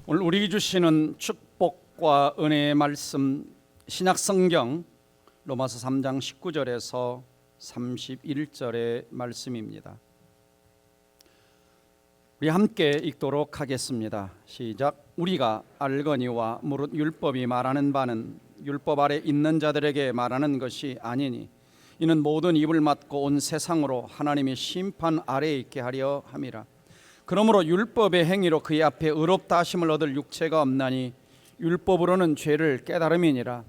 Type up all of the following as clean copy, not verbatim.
오늘 우리에게 주시는 축복과 은혜의 말씀, 신약성경 로마서 3장 19절에서 31절의 말씀입니다. 우리 함께 읽도록 하겠습니다. 시작. 우리가 알거니와 무릇 율법이 말하는 바는 율법 아래 있는 자들에게 말하는 것이 아니니 이는 모든 입을 막고 온 세상으로 하나님의 심판 아래에 있게 하려 함이라. 그러므로 율법의 행위로 그의 앞에 의롭다 하심을 얻을 육체가 없나니 율법으로는 죄를 깨달음이니라.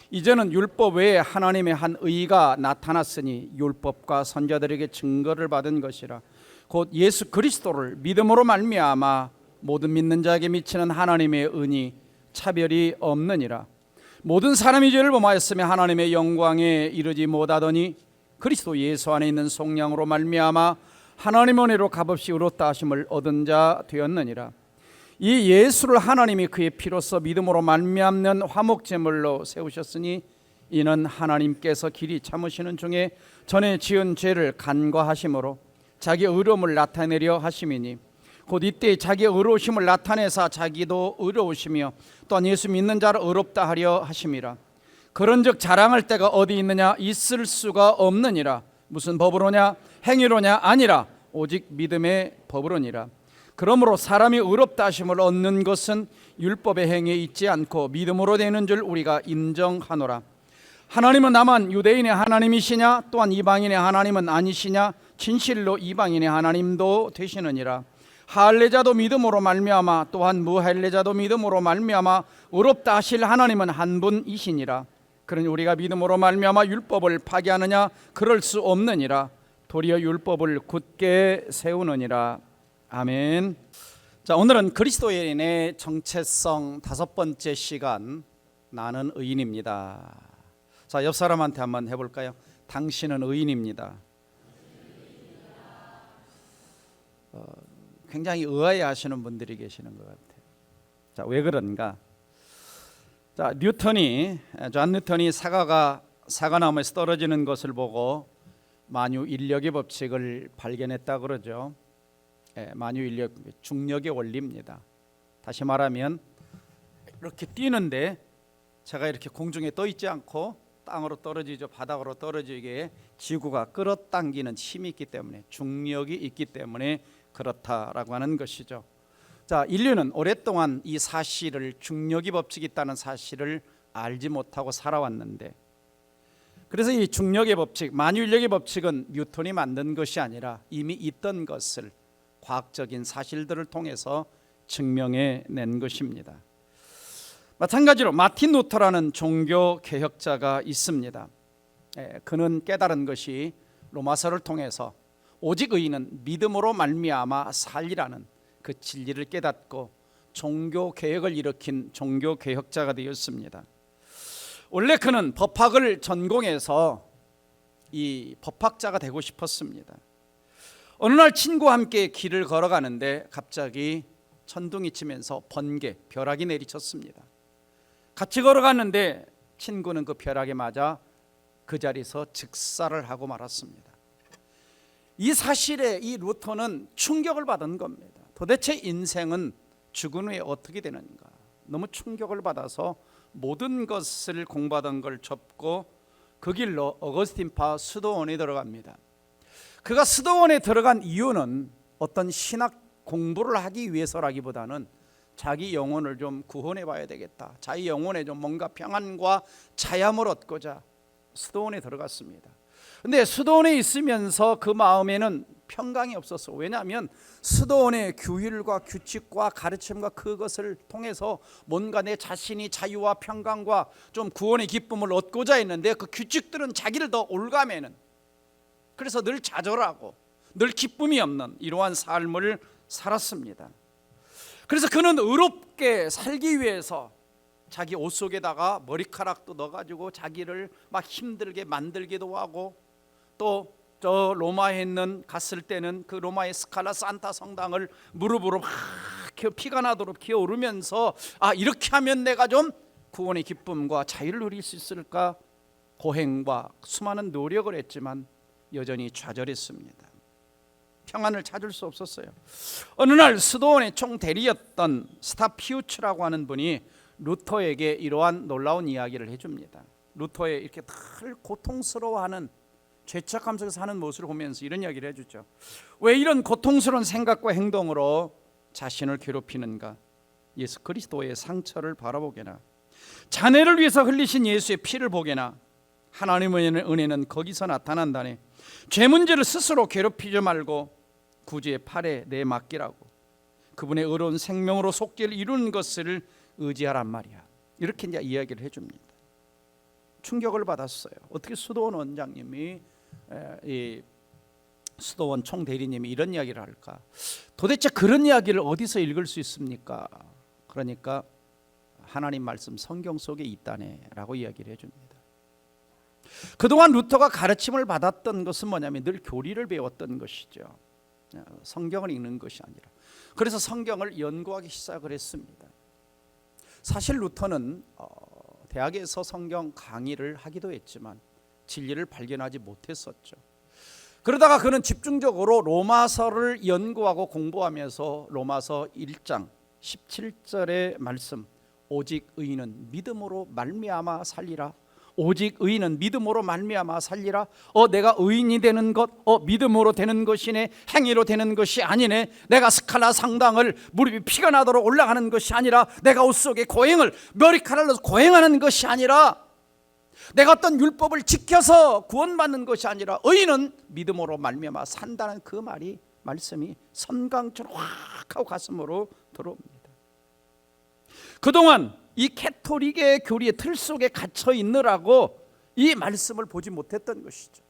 이제는 율법 외에 하나님의 한 의가 나타났으니 율법과 선자들에게 증거를 받은 것이라. 곧 예수 그리스도를 믿음으로 말미암아 모든 믿는 자에게 미치는 하나님의 은이 차별이 없느니라. 모든 사람이 죄를 범하였으며 하나님의 영광에 이르지 못하더니 그리스도 예수 안에 있는 속량으로 말미암아 하나님 은혜로 값없이 의롭다 하심을 얻은 자 되었느니라. 이 예수를 하나님이 그의 피로써 믿음으로 말미암는 화목제물로 세우셨으니 이는 하나님께서 길이 참으시는 중에 전에 지은 죄를 간과하심으로 자기 의로움을 나타내려 하심이니 곧 이때 자기의 의로우심을 나타내사 자기도 의로우시며 또한 예수 믿는 자를 의롭다 하려 하심이라. 그런즉 자랑할 때가 어디 있느냐? 있을 수가 없느니라. 무슨 법으로냐? 행위로냐? 아니라 오직 믿음의 법으로니라. 그러므로 사람이 의롭다 하심을 얻는 것은 율법의 행위에 있지 않고 믿음으로 되는 줄 우리가 인정하노라. 하나님은 다만 유대인의 하나님이시냐? 또한 이방인의 하나님은 아니시냐? 진실로 이방인의 하나님도 되시느니라. 할례자도 믿음으로 말미암아 또한 무할례자도 믿음으로 말미암아 의롭다 하실 하나님은 한 분이시니라. 그러니 우리가 믿음으로 말미암아 율법을 파기하느냐? 그럴 수 없느니라. 도리어 율법을 굳게 세우느니라. 아멘. 자, 오늘은 그리스도인의 정체성 다섯 번째 시간, 나는 의인입니다. 자, 옆 사람한테 한번 해볼까요? 당신은 의인입니다. 굉장히 의아해하시는 분들이 계시는 것 같아요. 자, 왜 그런가? 자, 존 뉴턴이 사과가 사과나무에서 떨어지는 것을 보고 만유인력의 법칙을 발견했다 그러죠. 만유인력, 중력의 원리입니다. 다시 말하면 이렇게 뛰는데 제가 이렇게 공중에 떠 있지 않고 땅으로 떨어지죠. 바닥으로 떨어지게 지구가 끌어당기는 힘이 있기 때문에, 중력이 있기 때문에 그렇다라고 하는 것이죠. 자, 인류는 오랫동안 이 사실을, 중력의 법칙이 있다는 사실을 알지 못하고 살아왔는데, 그래서 이 중력의 법칙, 만유인력의 법칙은 뉴턴이 만든 것이 아니라 이미 있던 것을 과학적인 사실들을 통해서 증명해 낸 것입니다. 마찬가지로 마틴 루터라는 종교 개혁자가 있습니다. 그는 깨달은 것이 로마서를 통해서 오직 의인은 믿음으로 말미암아 살리라는 그 진리를 깨닫고 종교 개혁을 일으킨 종교 개혁자가 되었습니다. 원래 그는 법학을 전공해서 이 법학자가 되고 싶었습니다. 어느 날 친구와 함께 길을 걸어가는데 갑자기 천둥이 치면서 번개, 벼락이 내리쳤습니다. 같이 걸어갔는데 친구는 그 벼락에 맞아 그 자리에서 즉사를 하고 말았습니다. 이 사실에 이 루터는 충격을 받은 겁니다. 도대체 인생은 죽은 후에 어떻게 되는가? 너무 충격을 받아서 모든 것을 공부하던 걸 접고 그 길로 어거스틴파 수도원에 들어갑니다. 그가 수도원에 들어간 이유는 어떤 신학 공부를 하기 위해서라기보다는 자기 영혼을 좀 구원해 봐야 되겠다, 자기 영혼에 좀 뭔가 평안과 자얌을 얻고자 수도원에 들어갔습니다. 근데 수도원에 있으면서 그 마음에는 평강이 없었어. 왜냐하면 수도원의 규율과 규칙과 가르침과 그것을 통해서 뭔가 내 자신이 자유와 평강과 좀 구원의 기쁨을 얻고자 했는데 그 규칙들은 자기를 더 올가매는, 그래서 늘 좌절하고 늘 기쁨이 없는 이러한 삶을 살았습니다. 그래서 그는 의롭게 살기 위해서 자기 옷 속에다가 머리카락도 넣어가지고 자기를 막 힘들게 만들기도 하고, 또 저 로마에 있는 갔을 때는 그 로마의 스칼라 산타 성당을 무릎으로 막 피가 나도록 기어오르면서 이렇게 하면 내가 좀 구원의 기쁨과 자유를 누릴 수 있을까 고행과 수많은 노력을 했지만 여전히 좌절했습니다. 평안을 찾을 수 없었어요. 어느 날 수도원의 총대리였던 스타피우츠라고 하는 분이 루터에게 이러한 놀라운 이야기를 해줍니다. 루터의 이렇게 늘 고통스러워하는 죄책감 속에서 사는 모습을 보면서 이런 이야기를 해주죠. 왜 이런 고통스러운 생각과 행동으로 자신을 괴롭히는가? 예수 그리스도의 상처를 바라보게나, 자네를 위해서 흘리신 예수의 피를 보게나. 하나님의 은혜는 거기서 나타난다네. 죄 문제를 스스로 괴롭히지 말고 구주의 팔에 내맡기라고. 그분의 의로운 생명으로 속죄를 이루는 것을 의지하란 말이야. 이렇게 이제 이야기를 해줍니다. 충격을 받았어요. 어떻게 수도원 원장님이, 이 수도원 총대리님이 이런 이야기를 할까? 도대체 그런 이야기를 어디서 읽을 수 있습니까? 그러니까 하나님 말씀 성경 속에 있다네라고 이야기를 해줍니다. 그동안 루터가 가르침을 받았던 것은 뭐냐면 늘 교리를 배웠던 것이죠. 성경을 읽는 것이 아니라. 그래서 성경을 연구하기 시작을 했습니다. 사실 루터는 대학에서 성경 강의를 하기도 했지만 진리를 발견하지 못했었죠. 그러다가 그는 집중적으로 로마서를 연구하고 공부하면서 로마서 1장 17절의 말씀, 오직 의인은 믿음으로 말미암아 살리라. 오직 의인은 믿음으로 말미암아 살리라. 내가 의인이 되는 것, 믿음으로 되는 것이네. 행위로 되는 것이 아니네. 내가 스칼라 상당을 무릎이 피가 나도록 올라가는 것이 아니라, 내가 옷 속에 고행을 머리카락을 넣어서 고행하는 것이 아니라, 내가 어떤 율법을 지켜서 구원받는 것이 아니라, 의인은 믿음으로 말미암아 산다는 그 말씀이 선강처럼 확 하고 가슴으로 들어옵니다. 그동안 이 캐토릭의 교리의 틀 속에 갇혀 있느라고 이 말씀을 보지 못했던 것이죠.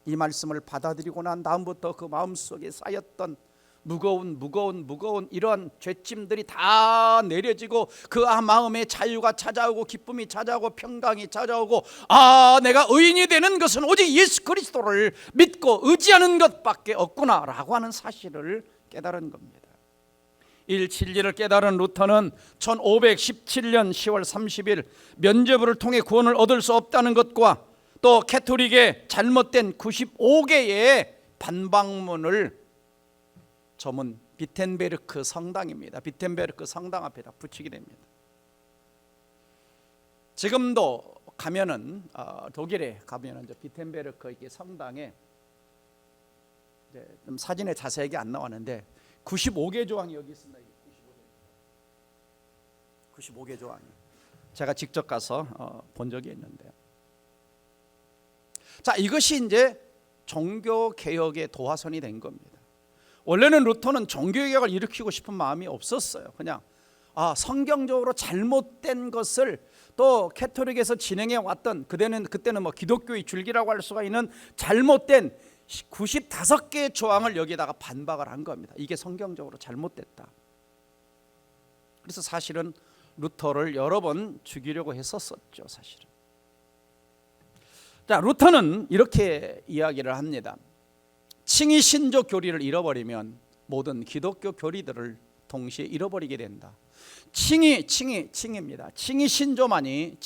이 말씀을 받아들이고 난 다음부터 그 마음속에 쌓였던 무거운 이러한 죄짐들이 다 내려지고, 그 마음에 자유가 찾아오고 기쁨이 찾아오고 평강이 찾아오고, 내가 의인이 되는 것은 오직 예수 그리스도를 믿고 의지하는 것밖에 없구나라고 하는 사실을 깨달은 겁니다. 진리를 깨달은 루터는 1517년 10월 30일 면죄부를 통해 구원을 얻을 수 없다는 것과, 또 캐토릭의 잘못된 95개의 반박문을 저문 비텐베르크 성당입니다. 비텐베르크 성당 앞에다 붙이게 됩니다. 지금도 가면은 독일에 가면은 비텐베르크 이게 성당에 좀 사진에 자세하게 안 나왔는데 95개 조항이 여기 있습니다. 95개 조항이. 제가 직접 가서 본 적이 있는데요. 자, 이것이 이제 종교 개혁의 도화선이 된 겁니다. 원래는 루터는 종교 개혁을 일으키고 싶은 마음이 없었어요. 그냥 성경적으로 잘못된 것을, 또 캐토릭에서 진행해 왔던 그때는 뭐 기독교의 줄기라고 할 수가 있는 잘못된 95개의 조항을 여기다가 반박을 한 겁니다. 이게 성경적으로 잘못됐다. 그래서 사실은 루터를 여러 번 죽이려고 했었죠, 사실은. 자, 루터는 이렇게 이야기를 합니다. 칭의 신조 교리를 잃어버리면 모든 기독교 교리들을 동시에 잃어버리게 된다. 칭의입니다. 칭의 신조만이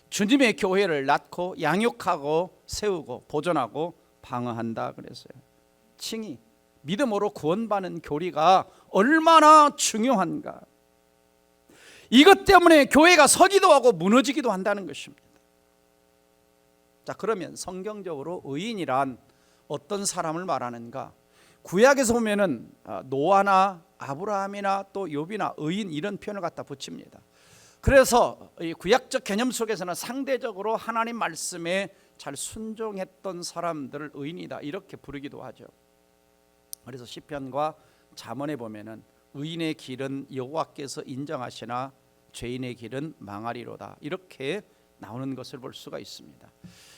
주님의 교회를 낳고 양육하고 세우고 보존하고 방어한다 그랬어요. 칭의, 믿음으로 구원받는 교리가 얼마나 중요한가. 이것 때문에 교회가 서기도 하고 무너지기도 한다는 것입니다. 자, 그러면 성경적으로 의인이란 어떤 사람을 말하는가? 구약에서 보면은 노아나 아브라함이나 또 욥이나 의인 이런 표현을 갖다 붙입니다. 그래서 이 구약적 개념 속에서는 상대적으로 하나님 말씀에 잘 순종했던 사람들을 의인이다 이렇게 부르기도 하죠. 그래서 시편과 잠언에 보면은 의인의 길은 여호와께서 인정하시나 죄인의 길은 망하리로다 이렇게 나오는 것을 볼 수가 있습니다.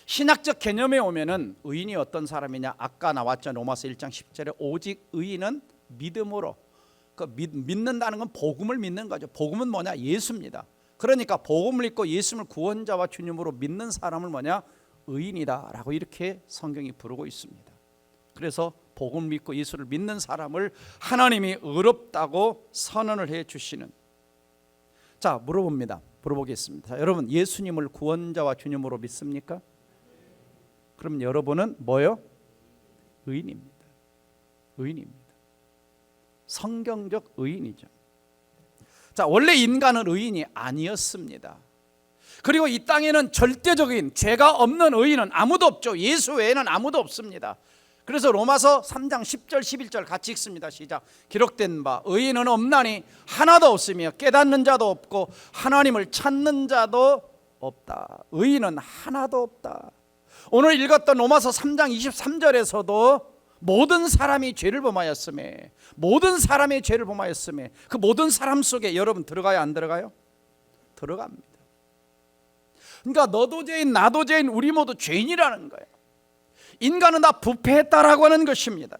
신학적 개념에 오면은 의인이 어떤 사람이냐? 아까 나왔죠. 로마서 1장 10절에 오직 의인은 믿음으로. 믿는다는 건 복음을 믿는 거죠. 복음은 뭐냐? 예수입니다. 그러니까 복음을 믿고 예수를 구원자와 주님으로 믿는 사람을 뭐냐? 의인이다라고 이렇게 성경이 부르고 있습니다. 그래서 복음을 믿고 예수를 믿는 사람을 하나님이 의롭다고 선언을 해 주시는. 자, 물어보겠습니다. 자, 여러분 예수님을 구원자와 주님으로 믿습니까? 그럼 여러분은 뭐요? 의인입니다. 의인입니다. 성경적 의인이죠. 자, 원래 인간은 의인이 아니었습니다. 그리고 이 땅에는 절대적인 죄가 없는 의인은 아무도 없죠. 예수 외에는 아무도 없습니다. 그래서 로마서 3장 10절 11절 같이 읽습니다. 시작. 기록된 바 의인은 없나니 하나도 없으며 깨닫는 자도 없고 하나님을 찾는 자도 없다. 의인은 하나도 없다. 오늘 읽었던 로마서 3장 23절에서도 모든 사람이 죄를 범하였음에, 모든 사람의 죄를 범하였음에, 그 모든 사람 속에 여러분 들어가요, 안 들어가요? 들어갑니다. 그러니까 너도 죄인 나도 죄인 우리 모두 죄인이라는 거예요. 인간은 다 부패했다라고 하는 것입니다.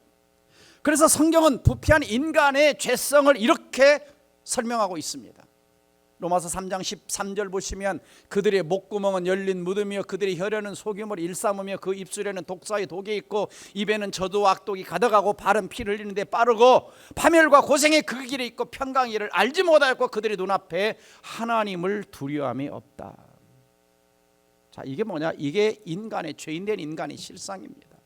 그래서 성경은 부패한 인간의 죄성을 이렇게 설명하고 있습니다. 로마서 3장 13절 보시면 그들의 목구멍은 열린 무덤이요 그들의 혈에는 소금을 일삼으며 그 입술에는 독사의 독이 있고 입에는 저주와 악독이 가득하고 발은 피를 흘리는 데 빠르고 파멸과 고생의 그 길에 있고 평강이를 알지 못하였고 그들의 눈앞에 하나님을 두려움이 없다. 자, 이게 뭐냐? 이게 인간의 죄인된 인간의 실상입니다.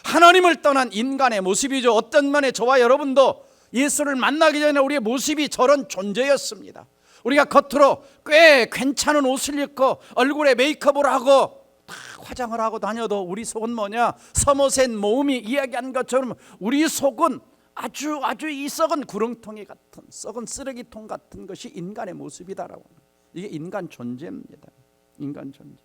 하나님을 떠난 인간의 모습이죠. 어떤 면에 저와 여러분도 예수를 만나기 전에 우리의 모습이 저런 존재였습니다. 우리가 겉으로 꽤 괜찮은 옷을 입고 얼굴에 메이크업을 하고 다 화장을 하고 다녀도 우리 속은 뭐냐? 서머셋 모음이 이야기한 것처럼 우리 속은 아주 이 썩은 구렁텅이 같은 썩은 쓰레기통 같은 것이 인간의 모습이다라고. 이게 인간 존재입니다. 인간 존재.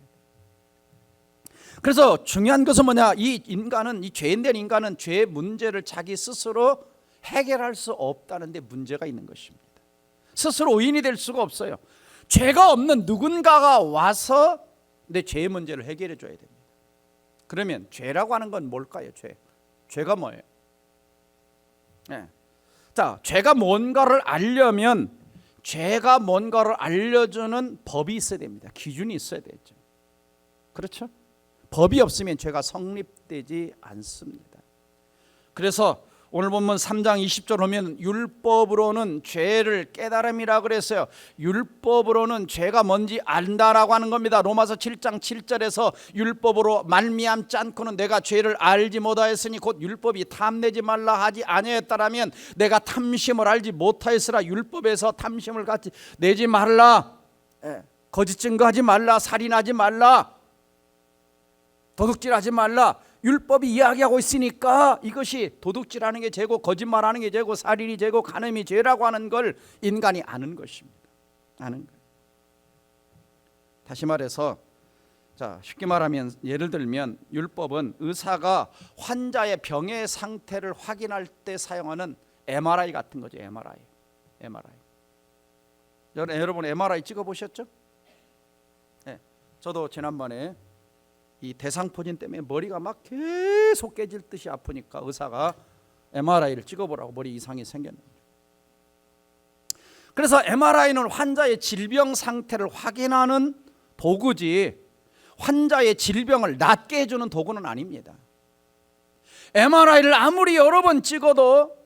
그래서 중요한 것은 뭐냐? 이 인간은, 이 죄인된 인간은 죄의 문제를 자기 스스로 해결할 수 없다는 데 문제가 있는 것입니다. 스스로 의인이 될 수가 없어요. 죄가 없는 누군가가 와서 내 죄의 문제를 해결해 줘야 됩니다. 그러면 죄라고 하는 건 뭘까요? 죄가 뭐예요? 네. 자, 죄가 뭔가를 알려면 죄가 뭔가를 알려주는 법이 있어야 됩니다. 기준이 있어야 되죠. 그렇죠? 법이 없으면 죄가 성립되지 않습니다. 그래서 오늘 본문 3장 20절 보면 율법으로는 죄를 깨달음이라 그랬어요. 율법으로는 죄가 뭔지 안다라고 하는 겁니다. 로마서 7장 7절에서 율법으로 말미암지 않고는 내가 죄를 알지 못하였으니 곧 율법이 탐내지 말라 하지 아니했다라면 내가 탐심을 알지 못하였으라. 율법에서 탐심을 갖지 내지 말라, 거짓 증거하지 말라, 살인하지 말라, 도둑질하지 말라. 율법이 이야기하고 있으니까 이것이 도둑질하는 게 죄고 거짓말하는 게 죄고 살인이 죄고 간음이 죄라고 하는 걸 인간이 아는 것입니다. 아는 거예요. 다시 말해서, 자, 쉽게 말하면 예를 들면 율법은 의사가 환자의 병의 상태를 확인할 때 사용하는 MRI 같은 거죠. MRI. 여러분 MRI 찍어보셨죠? 네, 저도 지난번에 이 대상포진 때문에 머리가 막 계속 깨질 듯이 아프니까 의사가 MRI를 찍어보라고 머리 이상이 생겼는데, 그래서 MRI는 환자의 질병 상태를 확인하는 도구지 환자의 질병을 낫게 해주는 도구는 아닙니다. MRI를 아무리 여러 번 찍어도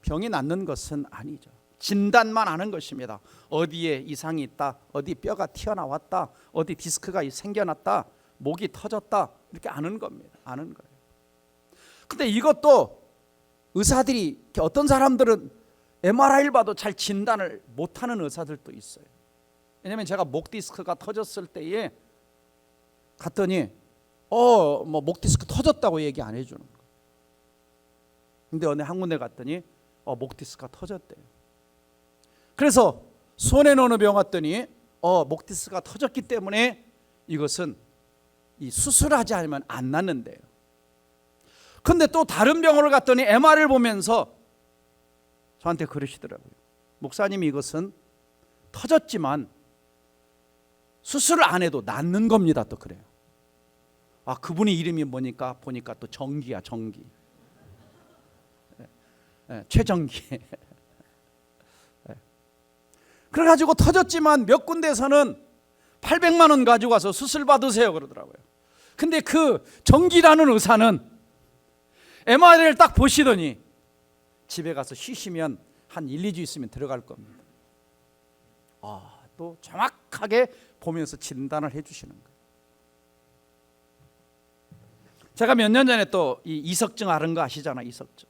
병이 낫는 것은 아니죠. 진단만 하는 것입니다. 어디에 이상이 있다, 어디 뼈가 튀어나왔다, 어디 디스크가 생겨났다, 목이 터졌다, 이렇게 아는 겁니다. 아는 거예요. 근데 이것도 의사들이, 어떤 사람들은 MRI를 봐도 잘 진단을 못하는 의사들도 있어요. 왜냐하면 제가 목 디스크가 터졌을 때에 갔더니 목 디스크 터졌다고 얘기 안 해주는 거예요. 근데 어느 한 군데 갔더니 목 디스크가 터졌대요. 그래서 손에 넣는 병 왔더니 목 디스크가 터졌기 때문에 이것은 이 수술하지 않으면 안 낫는데요. 근데 또 다른 병원을 갔더니 MR을 보면서 저한테 그러시더라고요. 목사님이 이것은 터졌지만 수술을 안 해도 낫는 겁니다. 또 그래요. 그분의 이름이 뭐니까 보니까 또 정기야, 정기. 최정기. 그래가지고 터졌지만 몇 군데에서는 800만 원 가지고 와서 수술 받으세요 그러더라고요. 근데 그 정기라는 의사는 MRI를 딱 보시더니 집에 가서 쉬시면 한 1, 2주 있으면 들어갈 겁니다. 또 정확하게 보면서 진단을 해주시는 거예요. 제가 몇 년 전에 또 이 이석증 앓은 거 아시잖아요. 이석증.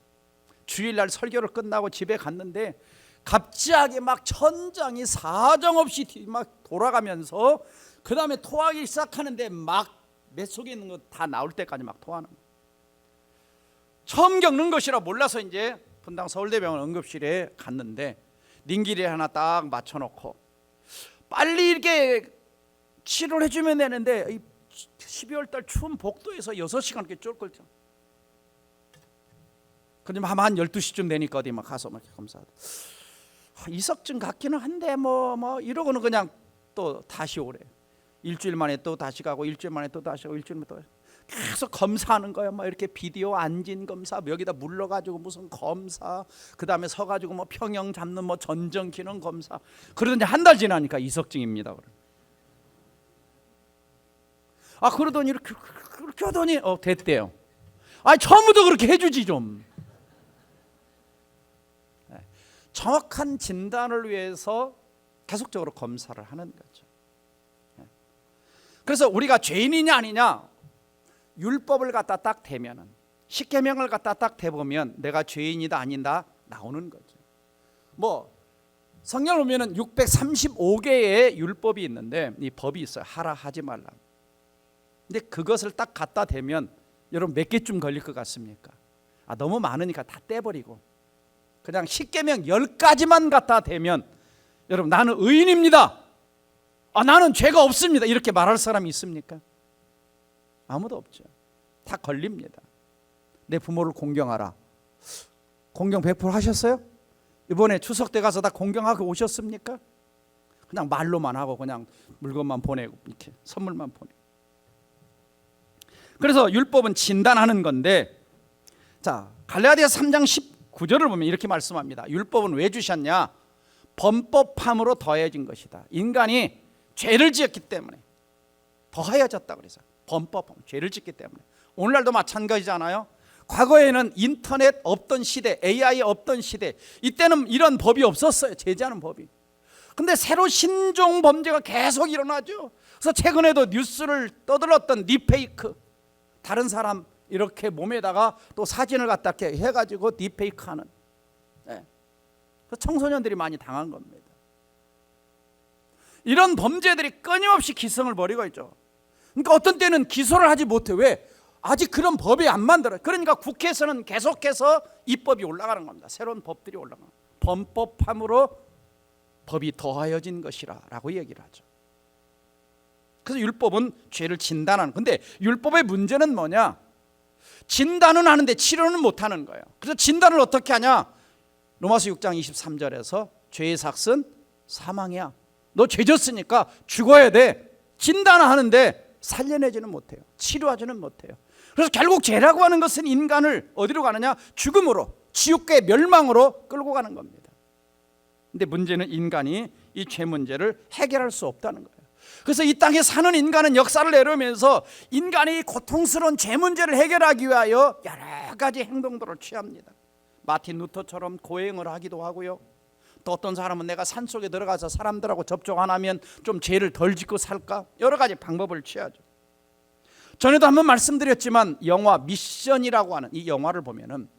주일날 설교를 끝나고 집에 갔는데 갑자기 막 천장이 사정없이 막 돌아가면서 그 다음에 토하기 시작하는데 막 내 속에 있는 거 다 나올 때까지 막 토하는 거예요. 처음 겪는 것이라 몰라서 이제 분당 서울대병원 응급실에 갔는데 링기리 하나 딱 맞춰놓고 빨리 이렇게 치료를 해주면 되는데 12월 달 추운 복도에서 6시간 이렇게 쫄걸. 근데 한 12시쯤 되니까 어디 막 가서 막 검사하다. 이석증 같기는 한데 뭐 이러고는 그냥 또 다시 오래. 일주일 만에 또 다시 가고 일주일 만에 또 다시 가고 일주일 만에 또 계속 검사하는 거야. 막 이렇게 비디오 안진 검사, 여기다 물러가지고 무슨 검사, 그 다음에 서가지고 뭐 평형 잡는 뭐 전정 기능 검사. 그러더니 한 달 지나니까 이석증입니다. 그러더니 그렇게 하더니 됐대요. 처음부터 그렇게 해주지 좀. 정확한 진단을 위해서 계속적으로 검사를 하는 거죠. 그래서 우리가 죄인이냐 아니냐 율법을 갖다 딱 대면은, 십계명을 갖다 딱 대보면 내가 죄인이다 아니다 나오는 거죠. 뭐 성경을 보면은 635개의 율법이 있는데 이 법이 있어요. 하라 하지 말라. 근데 그것을 딱 갖다 대면 여러분 몇 개쯤 걸릴 것 같습니까? 너무 많으니까 다 떼버리고 그냥 십계명 10가지만 갖다 대면 여러분 나는 의인입니다. 나는 죄가 없습니다. 이렇게 말할 사람이 있습니까? 아무도 없죠. 다 걸립니다. 내 부모를 공경하라. 공경 100% 하셨어요? 이번에 추석 때 가서 다 공경하고 오셨습니까? 그냥 말로만 하고 그냥 물건만 보내고 이렇게 선물만 보내고. 그래서 율법은 진단하는 건데, 자 갈라디아서 3장 19절을 보면 이렇게 말씀합니다. 율법은 왜 주셨냐? 범법함으로 더해진 것이다. 인간이 죄를 지었기 때문에 더하여졌다. 그래서 범법함, 죄를 짓기 때문에. 오늘날도 마찬가지잖아요. 과거에는 인터넷 없던 시대, AI 없던 시대, 이때는 이런 법이 없었어요. 제재하는 법이. 근데 새로 신종 범죄가 계속 일어나죠. 그래서 최근에도 뉴스를 떠들었던 딥페이크, 다른 사람 이렇게 몸에다가 또 사진을 갖다 이렇게 해가지고 딥페이크하는, 청소년들이 많이 당한 겁니다. 이런 범죄들이 끊임없이 기승을 벌이고 있죠. 그러니까 어떤 때는 기소를 하지 못해. 왜? 아직 그런 법이 안 만들어요. 그러니까 국회에서는 계속해서 입법이 올라가는 겁니다. 새로운 법들이 올라가는 겁니다. 범법함으로 법이 더하여진 것이라 라고 얘기를 하죠. 그래서 율법은 죄를 진단하는. 근데 율법의 문제는 뭐냐? 진단은 하는데 치료는 못하는 거예요. 그래서 진단을 어떻게 하냐? 로마서 6장 23절에서 죄의 삭은 사망이야. 너 죄 졌으니까 죽어야 돼. 진단을 하는데 살려내지는 못해요. 치료하지는 못해요. 그래서 결국 죄라고 하는 것은 인간을 어디로 가느냐? 죽음으로, 지옥의 멸망으로 끌고 가는 겁니다. 근데 문제는 인간이 이 죄 문제를 해결할 수 없다는 거예요. 그래서 이 땅에 사는 인간은 역사를 내려오면서 인간이 고통스러운 죄 문제를 해결하기 위하여 여러 가지 행동들을 취합니다. 마틴 루터처럼 고행을 하기도 하고요. 또 어떤 사람은 내가 산속에 들어가서 사람들하고 접촉 안 하면 좀 죄를 덜 짓고 살까? 여러 가지 방법을 취하죠. 전에도 한번 말씀드렸지만 영화 미션이라고 하는 이 영화를 보면은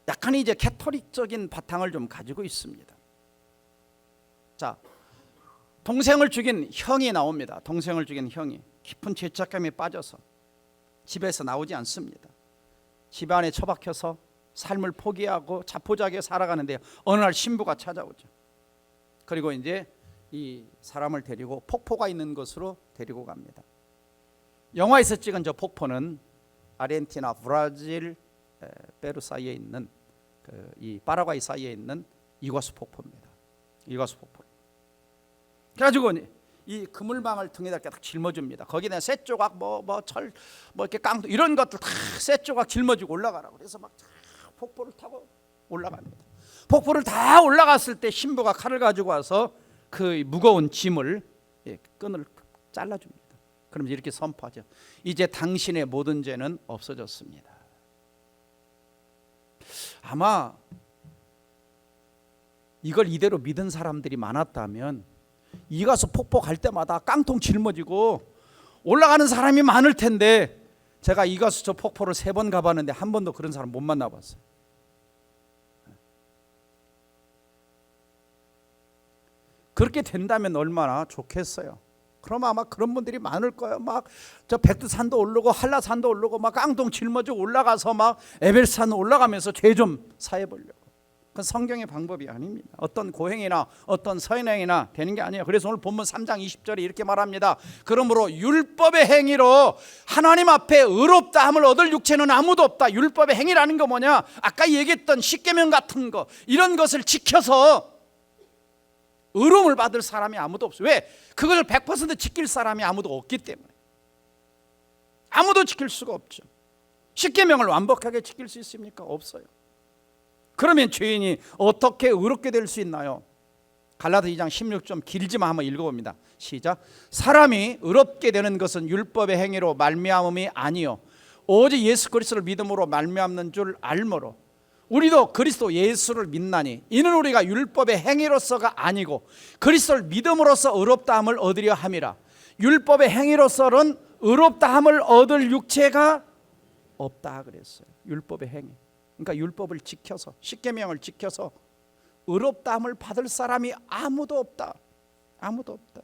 약간 이제 캐토릭적인 바탕을 좀 가지고 있습니다. 자, 동생을 죽인 형이 나옵니다. 동생을 죽인 형이 깊은 죄책감에 빠져서 집에서 나오지 않습니다. 집안에 처박혀서 삶을 포기하고 자포자기하게 살아가는데 어느 날 신부가 찾아오죠. 그리고 이제 이 사람을 데리고 폭포가 있는 곳으로 데리고 갑니다. 영화에서 찍은 저 폭포는 아르헨티나, 브라질, 페루 사이에 있는 이 파라과이 사이에 있는 이과수 폭포입니다. 이과수 폭포. 그래가지고 이 그물망을 등에다 딱 짊어줍니다. 거기다 쇠 조각, 철, 이렇게 깡도 이런 것들 다 쇠 조각 짊어지고 올라가라고. 그래서 막 폭포를 타고 올라갑니다. 폭포를 다 올라갔을 때 신부가 칼을 가지고 와서 그 무거운 짐을 끈을 잘라줍니다. 그럼 이렇게 선포하죠. 이제 당신의 모든 죄는 없어졌습니다. 아마 이걸 이대로 믿은 사람들이 많았다면 이가서 폭포 갈 때마다 깡통 짊어지고 올라가는 사람이 많을 텐데 제가 이가수 저 폭포를 3번 가봤는데 한 번도 그런 사람 못 만나봤어요. 그렇게 된다면 얼마나 좋겠어요. 그럼 아마 그런 분들이 많을 거예요. 막 저 백두산도 오르고 한라산도 오르고 막 깡통 짊어지고 올라가서 막 에벨산 올라가면서 죄 좀 사해보려고. 그건 성경의 방법이 아닙니다. 어떤 고행이나 어떤 선행이나 되는 게 아니에요. 그래서 오늘 본문 3장 20절에 이렇게 말합니다. 그러므로 율법의 행위로 하나님 앞에 의롭다 함을 얻을 육체는 아무도 없다. 율법의 행위라는 거 뭐냐? 아까 얘기했던 십계명 같은 거, 이런 것을 지켜서 의로움을 받을 사람이 아무도 없어요. 왜? 그걸 100% 지킬 사람이 아무도 없기 때문에. 아무도 지킬 수가 없죠. 십계명을 완벽하게 지킬 수 있습니까? 없어요. 그러면 죄인이 어떻게 의롭게 될 수 있나요? 갈라디아 2장 16좀 길지만 한번 읽어봅니다. 시작. 사람이 의롭게 되는 것은 율법의 행위로 말미암음이 아니요 오직 예수 그리스도를 믿음으로 말미암는 줄 알므로 우리도 그리스도 예수를 믿나니 이는 우리가 율법의 행위로서가 아니고 그리스도를 믿음으로써 의롭다함을 얻으려 함이라. 율법의 행위로서는 의롭다함을 얻을 육체가 없다 그랬어요. 율법의 행위. 그러니까 율법을 지켜서 십계명을 지켜서 의롭다함을 받을 사람이 아무도 없다. 아무도 없다.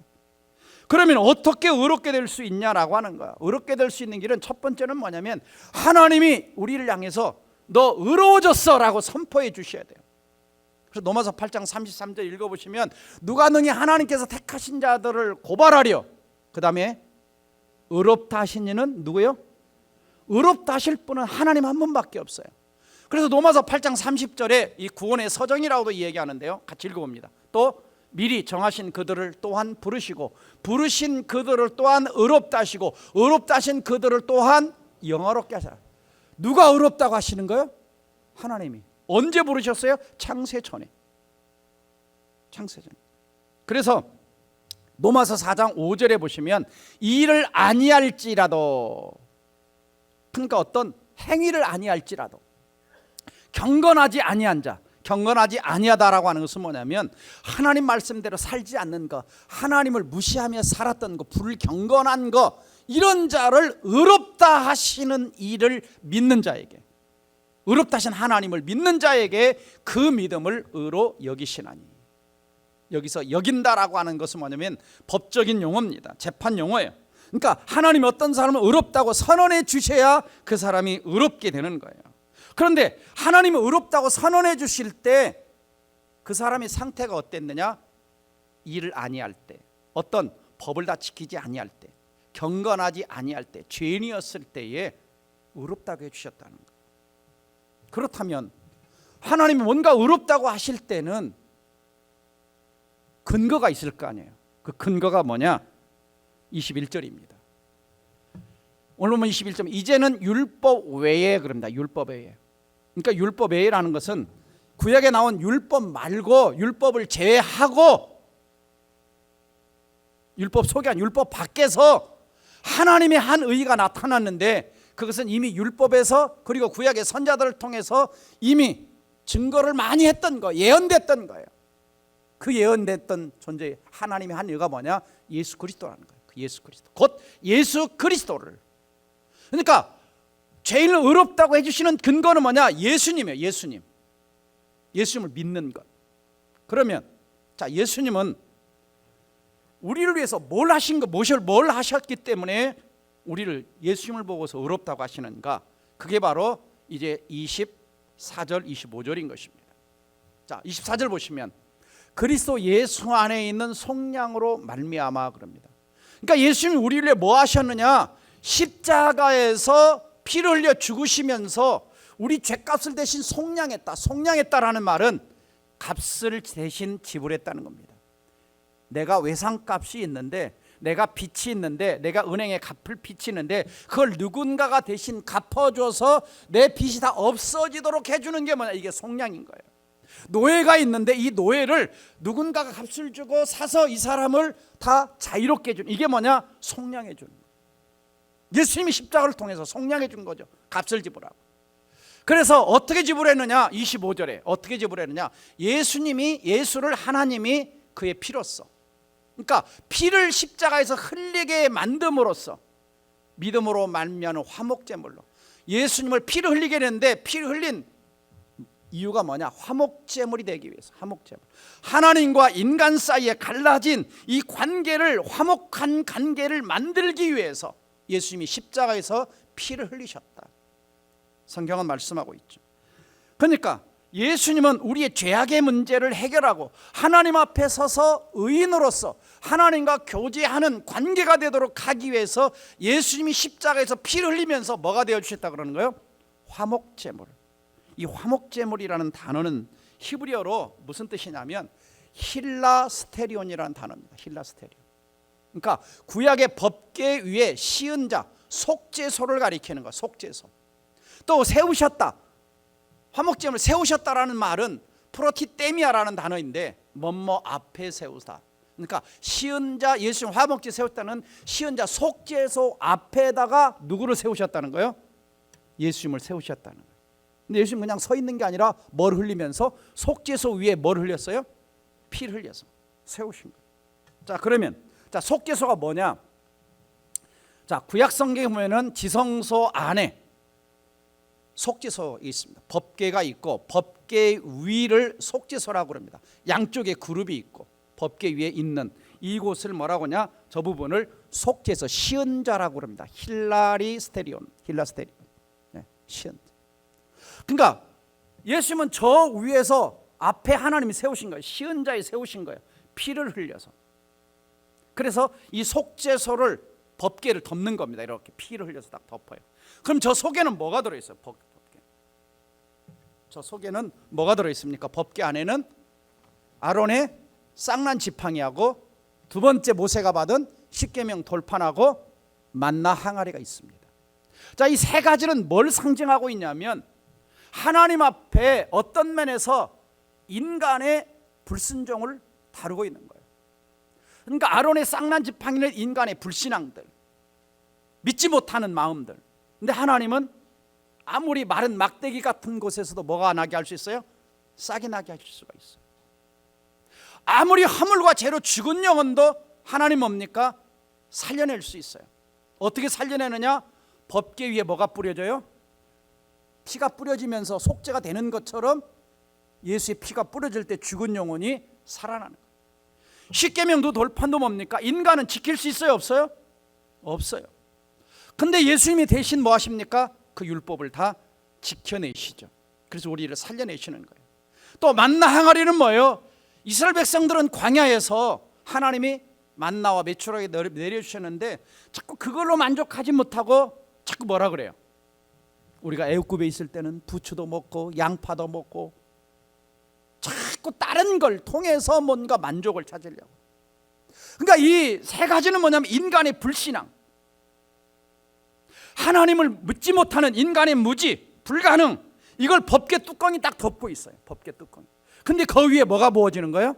그러면 어떻게 의롭게 될 수 있냐라고 하는 거야. 의롭게 될 수 있는 길은 첫 번째는 뭐냐면 하나님이 우리를 향해서 너 의로워졌어 라고 선포해 주셔야 돼요. 그래서 로마서 8장 33절 읽어보시면 누가 능히 하나님께서 택하신 자들을 고발하려, 그 다음에 의롭다 하신 이는 누구예요? 의롭다 하실 분은 하나님 한 분밖에 없어요. 그래서 로마서 8장 30절에 이 구원의 서정이라고도 얘기하는데요. 같이 읽어봅니다. 또 미리 정하신 그들을 또한 부르시고 부르신 그들을 또한 의롭다 하시고 의롭다 하신 그들을 또한 영화롭게 하시라. 누가 의롭다고 하시는 거예요? 하나님이. 언제 부르셨어요? 창세전에. 창세전. 그래서 로마서 4장 5절에 보시면 이 일을 아니할지라도, 그러니까 어떤 행위를 아니할지라도, 경건하지 아니한 자, 경건하지 아니하다라고 하는 것은 뭐냐면 하나님 말씀대로 살지 않는 것, 하나님을 무시하며 살았던 것, 불경건한 것, 이런 자를 의롭다 하시는 이를 믿는 자에게, 의롭다 하신 하나님을 믿는 자에게 그 믿음을 의로 여기시나니. 여기서 여긴다라고 하는 것은 뭐냐면 법적인 용어입니다. 재판 용어예요. 그러니까 하나님이 어떤 사람을 의롭다고 선언해 주셔야 그 사람이 의롭게 되는 거예요. 그런데 하나님이 의롭다고 선언해 주실 때 그 사람의 상태가 어땠느냐? 일을 아니할 때, 어떤 법을 다 지키지 아니할 때, 경건하지 아니할 때, 죄인이었을 때에 의롭다고 해주셨다는 거예요. 그렇다면 하나님이 뭔가 의롭다고 하실 때는 근거가 있을 거 아니에요. 그 근거가 뭐냐? 21절입니다. 오늘 보면 21절, 이제는 율법 외에, 그럽니다. 율법 외에. 그러니까 율법 외에라는 것은 구약에 나온 율법 말고, 율법을 제외하고, 율법 속에 한 율법 밖에서 하나님의 한 의가 나타났는데, 그것은 이미 율법에서 그리고 구약의 선자들을 통해서 이미 증거를 많이 했던 거, 예언됐던 거예요. 그 예언됐던 존재, 하나님의 한 의가 뭐냐? 예수 그리스도라는 거예요. 그 예수 그리스도, 곧 예수 그리스도를. 그러니까 죄인을 의롭다고 해주시는 근거는 뭐냐? 예수님이에요. 예수님. 예수님을 믿는 것. 그러면 자, 예수님은 우리를 위해서 뭘 하신 거, 뭘 하셨기 때문에 우리를, 예수님을 보고서 의롭다고 하시는가? 그게 바로 이제 24절 25절인 것입니다. 자, 24절 보시면 그리스도 예수 안에 있는 속량으로 말미암아 그럽니다. 그러니까 예수님이 우리를 위해 뭐 하셨느냐? 십자가에서 피를 흘려 죽으시면서 우리 죄값을 대신 속량했다. 속량했다라는 말은 값을 대신 지불했다는 겁니다. 내가 외상값이 있는데, 내가 빚이 있는데, 내가 은행에 갚을 빚이 있는데, 그걸 누군가가 대신 갚아줘서 내 빚이 다 없어지도록 해주는 게 뭐냐? 이게 속량인 거예요. 노예가 있는데 이 노예를 누군가가 값을 주고 사서 이 사람을 다 자유롭게 해주는, 이게 뭐냐? 속량해 주는 거예요. 예수님이 십자가를 통해서 속량해 준 거죠. 값을 지불하고. 그래서 어떻게 지불했느냐? 25절에 어떻게 지불했느냐? 예수를 하나님이 그의 피로써, 그러니까 피를 십자가에서 흘리게 만듦으로써 믿음으로 말미암는 화목제물로 예수님을 피를 흘리게 했는데 피를 흘린 이유가 뭐냐? 화목제물이 되기 위해서. 화목제물. 하나님과 인간 사이에 갈라진 이 관계를, 화목한 관계를 만들기 위해서 예수님이 십자가에서 피를 흘리셨다. 성경은 말씀하고 있죠. 그러니까 예수님은 우리의 죄악의 문제를 해결하고 하나님 앞에 서서 의인으로서 하나님과 교제하는 관계가 되도록 하기 위해서 예수님이 십자가에서 피를 흘리면서 뭐가 되어주셨다 그러는 거예요? 화목제물. 이 화목제물이라는 단어는 히브리어로 무슨 뜻이냐면 힐라스테리온이라는 단어입니다. 힐라스테리온. 그러니까 구약의 법계 위에 시은 자, 속죄소를 가리키는 거예요. 속죄소. 또 세우셨다. 화목제물을 세우셨다라는 말은 프로티데미아라는 단어인데 뭐뭐 앞에 세우다. 그러니까 시은 자, 예수님 화목제 세웠다는 시은 자 속죄소 앞에다가 누구를 세우셨다는 거예요? 예수님을 세우셨다는 거예요. 근데 예수님 그냥 서 있는 게 아니라 뭘 흘리면서 속죄소 위에 뭘 흘렸어요? 피를 흘려서 세우신 거예요. 자, 그러면 자, 속죄소가 뭐냐? 자, 구약 성경에 보면은 지성소 안에 속죄소 있습니다. 법궤가 있고 법궤 위를 속죄소라고 합니다. 양쪽에 그룹이 있고 법궤 위에 있는 이곳을 뭐라고 하냐? 저 부분을 속죄소, 시은자라고 합니다. 힐라리스테리온, 힐라스테리온. 네, 시은자. 그러니까 예수님은 저 위에서 앞에 하나님이 세우신 거예요. 시은자에 세우신 거예요. 피를 흘려서. 그래서 이 속죄소를 법궤를 덮는 겁니다. 이렇게 피를 흘려서 딱 덮어요. 그럼 저 속에는 뭐가 들어있어요? 법궤. 저 속에는 뭐가 들어있습니까? 법궤 안에는 아론의 쌍난 지팡이하고 두 번째 모세가 받은 십계명 돌판하고 만나 항아리가 있습니다. 자, 이 세 가지는 뭘 상징하고 있냐면 하나님 앞에 어떤 면에서 인간의 불순종을 다루고 있는 거예요. 그러니까 아론의 쌍난 지팡이는 인간의 불신앙들, 믿지 못하는 마음들. 근데 하나님은 아무리 마른 막대기 같은 곳에서도 뭐가 나게 할 수 있어요? 싹이 나게 하실 수가 있어요. 아무리 허물과 죄로 죽은 영혼도 하나님 뭡니까? 살려낼 수 있어요. 어떻게 살려내느냐? 법궤 위에 뭐가 뿌려져요? 피가 뿌려지면서 속죄가 되는 것처럼 예수의 피가 뿌려질 때 죽은 영혼이 살아나는 거예요. 십계명도 돌판도 뭡니까? 인간은 지킬 수 있어요? 없어요? 없어요. 근데 예수님이 대신 뭐 하십니까? 그 율법을 다 지켜내시죠. 그래서 우리를 살려내시는 거예요. 또 만나 항아리는 뭐예요? 이스라엘 백성들은 광야에서 하나님이 만나와 메추라기 내려주셨는데 자꾸 그걸로 만족하지 못하고 자꾸 뭐라 그래요? 우리가 애굽에 있을 때는 부추도 먹고 양파도 먹고 자꾸 다른 걸 통해서 뭔가 만족을 찾으려고. 그러니까 이 세 가지는 뭐냐면 인간의 불신앙, 하나님을 믿지 못하는 인간의 무지, 불가능, 이걸 법궤 뚜껑이 딱 덮고 있어요. 법궤 뚜껑. 근데 그 위에 뭐가 부어지는 거예요?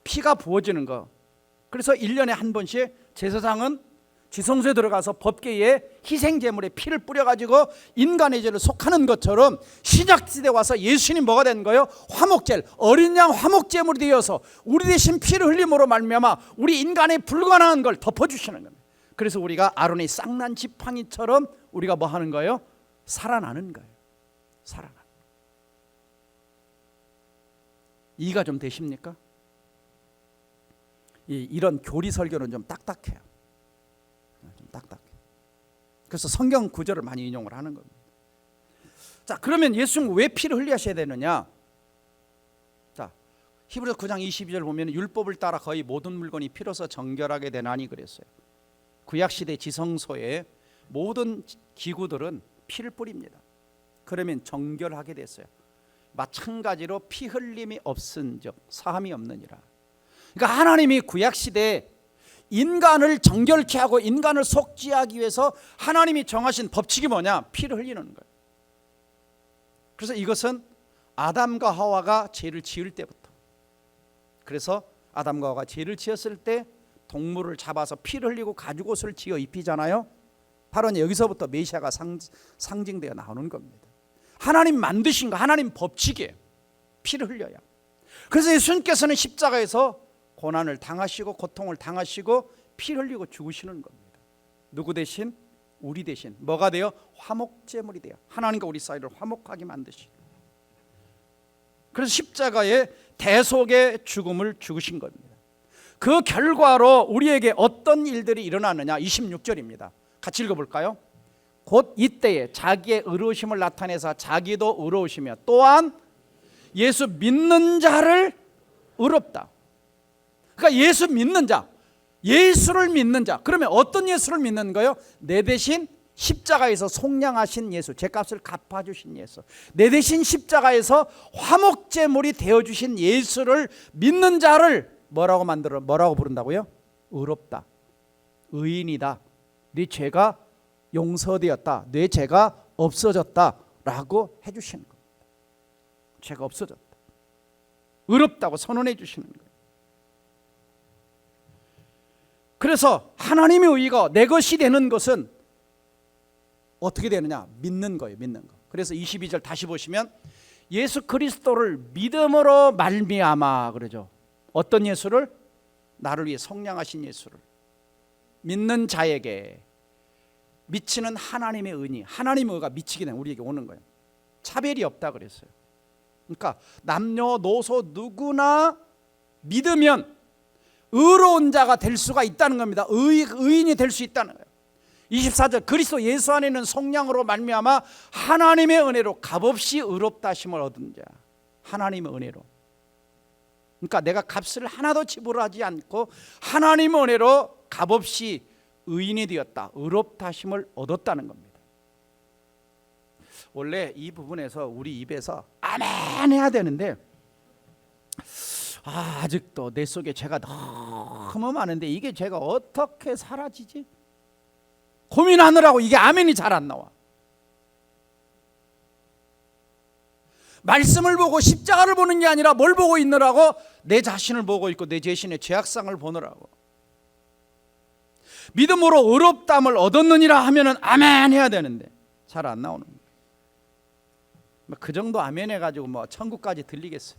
피가 부어지는 거. 그래서 1년에 한 번씩 제사장은 지성소에 들어가서 법궤에 희생제물에 피를 뿌려가지고 인간의 죄를 속하는 것처럼 신약시대에 와서 예수님 뭐가 된 거예요? 화목제물, 어린 양 화목제물이 되어서 우리 대신 피를 흘림으로 말미암아 우리 인간의 불가능한 걸 덮어주시는 겁니다. 그래서 우리가 아론의 쌍난 지팡이처럼 우리가 뭐 하는 거예요? 살아나는 거예요. 살아나는 거예요. 이해가 좀 되십니까? 이런 교리 설교는 좀 딱딱해요. 좀 딱딱해. 그래서 성경 구절을 많이 인용을 하는 겁니다. 자, 그러면 예수님 왜 피를 흘리셔야 되느냐? 자, 히브리서 9장 22절 보면 율법을 따라 거의 모든 물건이 피로서 정결하게 되나니 그랬어요. 구약시대 지성소에 모든 기구들은 피를 뿌립니다. 그러면 정결하게 됐어요. 마찬가지로 피 흘림이 없은즉 사함이 없느니라. 그러니까 하나님이 구약시대에 인간을 정결케 하고 인간을 속죄하기 위해서 하나님이 정하신 법칙이 뭐냐? 피를 흘리는 거예요. 그래서 이것은 아담과 하와가 죄를 지을 때부터, 그래서 아담과 하와가 죄를 지었을 때 동물을 잡아서 피를 흘리고 가죽옷을 지어 입히잖아요. 바로 여기서부터 메시아가 상징되어 나오는 겁니다. 하나님 만드신 거, 하나님 법칙이에요. 피를 흘려야. 그래서 예수님께서는 십자가에서 고난을 당하시고 고통을 당하시고 피를 흘리고 죽으시는 겁니다. 누구 대신? 우리 대신 뭐가 돼요? 화목제물이 돼요. 하나님과 우리 사이를 화목하게 만드시고, 그래서 십자가의 대속의 죽음을 죽으신 겁니다. 그 결과로 우리에게 어떤 일들이 일어나느냐, 26절입니다. 같이 읽어볼까요? 곧 이때에 자기의 의로우심을 나타내사 자기도 의로우시며 또한 예수 믿는 자를 의롭다. 그러니까 예수 믿는 자, 예수를 믿는 자. 그러면 어떤 예수를 믿는 거예요? 내 대신 십자가에서 속량하신 예수, 죄값을 갚아주신 예수, 내 대신 십자가에서 화목제물이 되어주신 예수를 믿는 자를 뭐라고 부른다고요? 의롭다, 의인이다, 네 죄가 용서되었다, 내 죄가 없어졌다 라고 해주시는 겁니다. 죄가 없어졌다, 의롭다고 선언해 주시는 거예요. 그래서 하나님의 의가 내 것이 되는 것은 어떻게 되느냐? 믿는 거예요. 믿는 거. 그래서 22절 다시 보시면 예수 그리스도를 믿음으로 말미암아 그러죠. 어떤 예수를? 나를 위해 속량하신 예수를 믿는 자에게 미치는 하나님의 은이, 하나님의 의가 미치게 되면 우리에게 오는 거예요. 차별이 없다 그랬어요. 그러니까 남녀노소 누구나 믿으면 의로운 자가 될 수가 있다는 겁니다. 의인이 될 수 있다는 거예요. 24절 그리스도 예수 안에는 속량으로 말미암아 하나님의 은혜로 값없이 의롭다 하심을 얻은 자. 하나님의 은혜로. 그러니까 내가 값을 하나도 지불하지 않고 하나님의 은혜로 값없이 의인이 되었다, 의롭다 하심을 얻었다는 겁니다. 원래 이 부분에서 우리 입에서 아멘 해야 되는데 아직도 내 속에 죄가 너무 많은데 이게 죄가 어떻게 사라지지? 고민하느라고 이게 아멘이 잘 안 나와. 말씀을 보고 십자가를 보는 게 아니라 뭘 보고 있느라고? 내 자신을 보고 있고 내 자신의 죄악상을 보느라고. 믿음으로 의롭담을 얻었느니라 하면은 아멘 해야 되는데 잘 안 나오는 거예요. 그 정도 아멘 해가지고 뭐 천국까지 들리겠어요?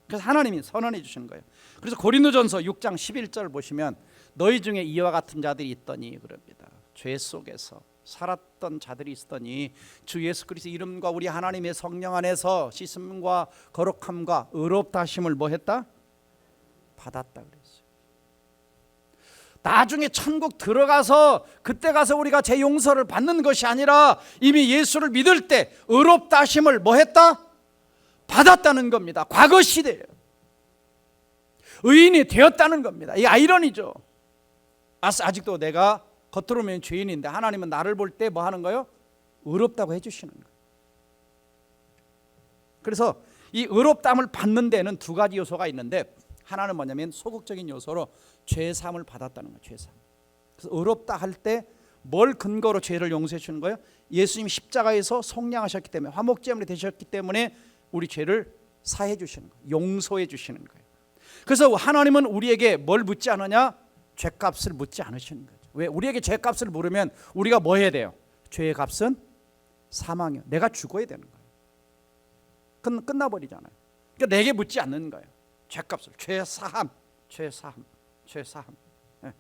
그래서 하나님이 선언해 주시는 거예요. 그래서 고린도전서 6장 11절 보시면 너희 중에 이와 같은 자들이 있더니 그럽니다. 죄 속에서 살았던 자들이 있더니 주 예수 그리스도 이름과 우리 하나님의 성령 안에서 씻음과 거룩함과 의롭다 하심을 뭐 했다? 받았다 그랬어요. 나중에 천국 들어가서 그때 가서 우리가 죄 용서를 받는 것이 아니라 이미 예수를 믿을 때 의롭다 하심을 뭐 했다? 받았다는 겁니다. 과거 시대예요. 의인이 되었다는 겁니다. 이 아이러니죠. 아직도 내가 겉으로 보면 죄인인데 하나님은 나를 볼 때 뭐 하는 거예요? 의롭다고 해주시는 거예요. 그래서 이 의롭다함을 받는 데는 두 가지 요소가 있는데 하나는 뭐냐면 소극적인 요소로 죄사함을 받았다는 거예요. 죄사함. 그래서 의롭다 할 때 뭘 근거로 죄를 용서해 주는 거예요? 예수님이 십자가에서 속량하셨기 때문에 화목제물이 되셨기 때문에 우리 죄를 사해 주시는 거예요. 용서해 주시는 거예요. 그래서 하나님은 우리에게 뭘 묻지 않느냐? 죄값을 묻지 않으시는 거죠. 왜? 우리에게 죄값을 물으면 우리가 뭐 해야 돼요? 죄의 값은 사망이요. 내가 죽어야 되는 거예요. 끝나버리잖아요. 그러니까 내게 묻지 않는 거예요. 죄값을. 죄사함. 네.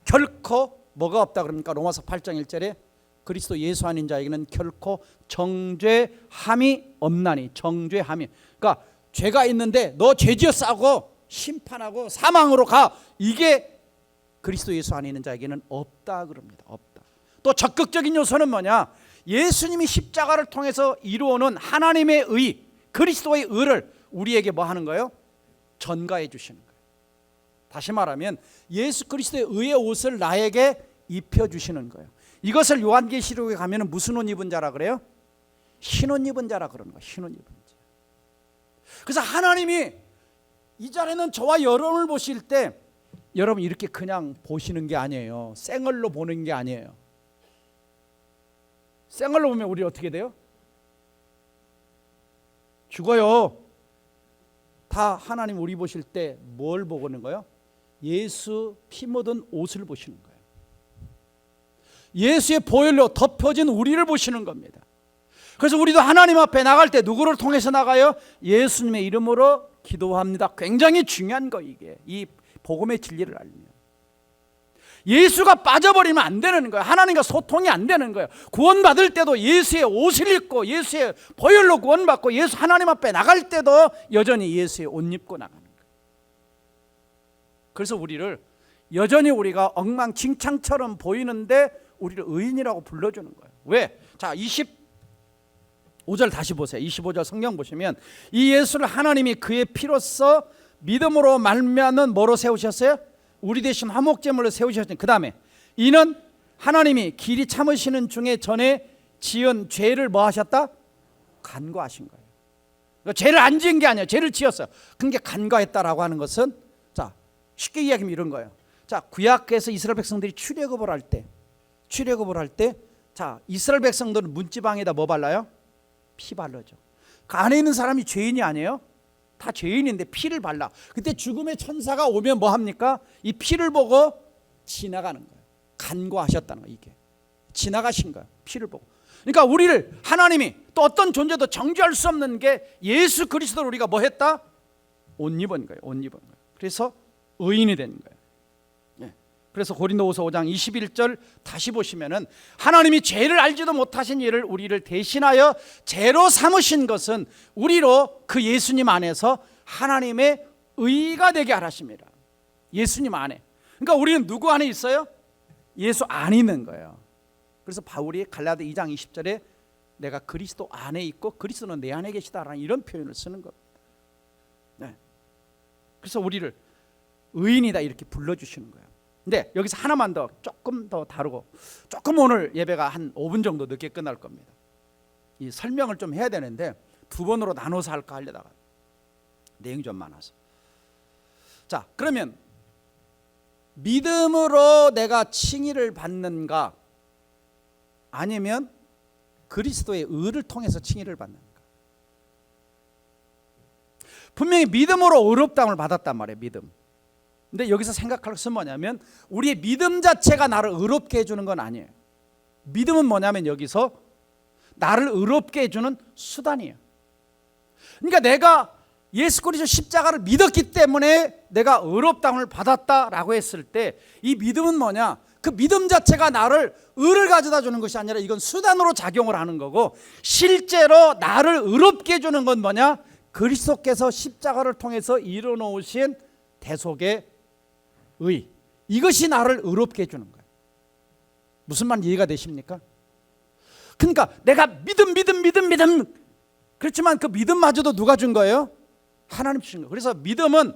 결코 뭐가 없다 그럽니까? 로마서 8장 1절에 그리스도 예수 아닌 자에게는 결코 정죄함이 없나니. 정죄함이. 그러니까 죄가 있는데 너 죄지어 싸고 심판하고 사망으로 가. 이게 그리스도 예수 안에 있는 자에게는 없다 그럽니다. 없다. 또 적극적인 요소는 뭐냐? 예수님이 십자가를 통해서 이루어놓은 하나님의 의, 그리스도의 의를 우리에게 뭐 하는 거예요? 전가해 주시는 거예요. 다시 말하면 예수 그리스도의 의의 옷을 나에게 입혀주시는 거예요. 이것을 요한계시록에 가면 무슨 옷 입은 자라 그래요? 흰 옷 입은 자라 그러는 거예요. 흰 옷 입은 자. 그래서 하나님이 이 자리는 저와 여러분을 보실 때 여러분 이렇게 그냥 보시는 게 아니에요. 생얼로 보는 게 아니에요. 생얼로 보면 우리 어떻게 돼요? 죽어요. 다 하나님 우리 보실 때 뭘 보는 거예요? 예수 피 묻은 옷을 보시는 거예요. 예수의 보혈로 덮여진 우리를 보시는 겁니다. 그래서 우리도 하나님 앞에 나갈 때 누구를 통해서 나가요? 예수님의 이름으로 기도합니다. 굉장히 중요한 거 이게. 이 복음의 진리를 알면. 예수가 빠져버리면 안 되는 거예요. 하나님과 소통이 안 되는 거예요. 구원받을 때도 예수의 옷을 입고 예수의 보혈로 구원받고 예수 하나님 앞에 나갈 때도 여전히 예수의 옷 입고 나가는 거예요. 그래서 우리를 여전히 우리가 엉망진창처럼 보이는데 우리를 의인이라고 불러주는 거예요. 왜? 자, 25절 다시 보세요. 25절 성경 보시면 이 예수를 하나님이 그의 피로써 믿음으로 말미암는 뭐로 세우셨어요? 우리 대신 화목제물로 세우셨으니 그 다음에 이는 하나님이 길이 참으시는 중에 전에 지은 죄를 뭐 하셨다? 간과하신 거예요. 그러니까 죄를 안 지은 게 아니에요. 죄를 지었어요. 그게 간과했다라고 하는 것은 자 쉽게 이야기하면 이런 거예요. 자 구약에서 이스라엘 백성들이 출애굽을 할 때 자 이스라엘 백성들은 문지방에다 뭐 발라요? 피 바르죠. 그 안에 있는 사람이 죄인이 아니에요? 다 죄인인데 피를 발라. 그때 죽음의 천사가 오면 뭐 합니까? 이 피를 보고 지나가는 거예요. 간과하셨다는 거예요. 이게 지나가신 거예요. 피를 보고. 그러니까 우리를 하나님이 또 어떤 존재도 정죄할 수 없는 게 예수 그리스도를 우리가 뭐 했다? 옷 입은 거예요. 옷 입은 거예요. 그래서 의인이 된 거예요. 그래서 고린도후서 5장 21절 다시 보시면은 하나님이 죄를 알지도 못하신 이를 우리를 대신하여 죄로 삼으신 것은 우리로 그 예수님 안에서 하나님의 의가 되게 하십니다. 예수님 안에. 그러니까 우리는 누구 안에 있어요? 예수 안에 있는 거예요. 그래서 바울이 갈라디아 2장 20절에 내가 그리스도 안에 있고 그리스도는 내 안에 계시다라는 이런 표현을 쓰는 겁니다. 네. 그래서 우리를 의인이다 이렇게 불러주시는 거예요. 근데 여기서 하나만 더 조금 더 다루고 조금 오늘 예배가 한 5분 정도 늦게 끝날 겁니다. 이 설명을 좀 해야 되는데 두 번으로 나눠서 할까 하려다가 내용이 좀 많아서. 자 그러면 믿음으로 내가 칭의를 받는가 아니면 그리스도의 의를 통해서 칭의를 받는가? 분명히 믿음으로 의롭다함을 받았단 말이에요. 믿음. 근데 여기서 생각할 것은 뭐냐면 우리의 믿음 자체가 나를 의롭게 해주는 건 아니에요. 믿음은 뭐냐면 여기서 나를 의롭게 해주는 수단이에요. 그러니까 내가 예수 그리스도 십자가를 믿었기 때문에 내가 의롭다함을 받았다라고 했을 때 이 믿음은 뭐냐? 그 믿음 자체가 나를 의를 가져다 주는 것이 아니라 이건 수단으로 작용을 하는 거고 실제로 나를 의롭게 해주는 건 뭐냐? 그리스도께서 십자가를 통해서 이루어놓으신 대속의 의, 이것이 나를 의롭게 해주는 거예요. 무슨 말 이해가 되십니까? 그러니까 내가 믿음 그렇지만 그 믿음마저도 누가 준 거예요? 하나님 주신 거예요. 그래서 믿음은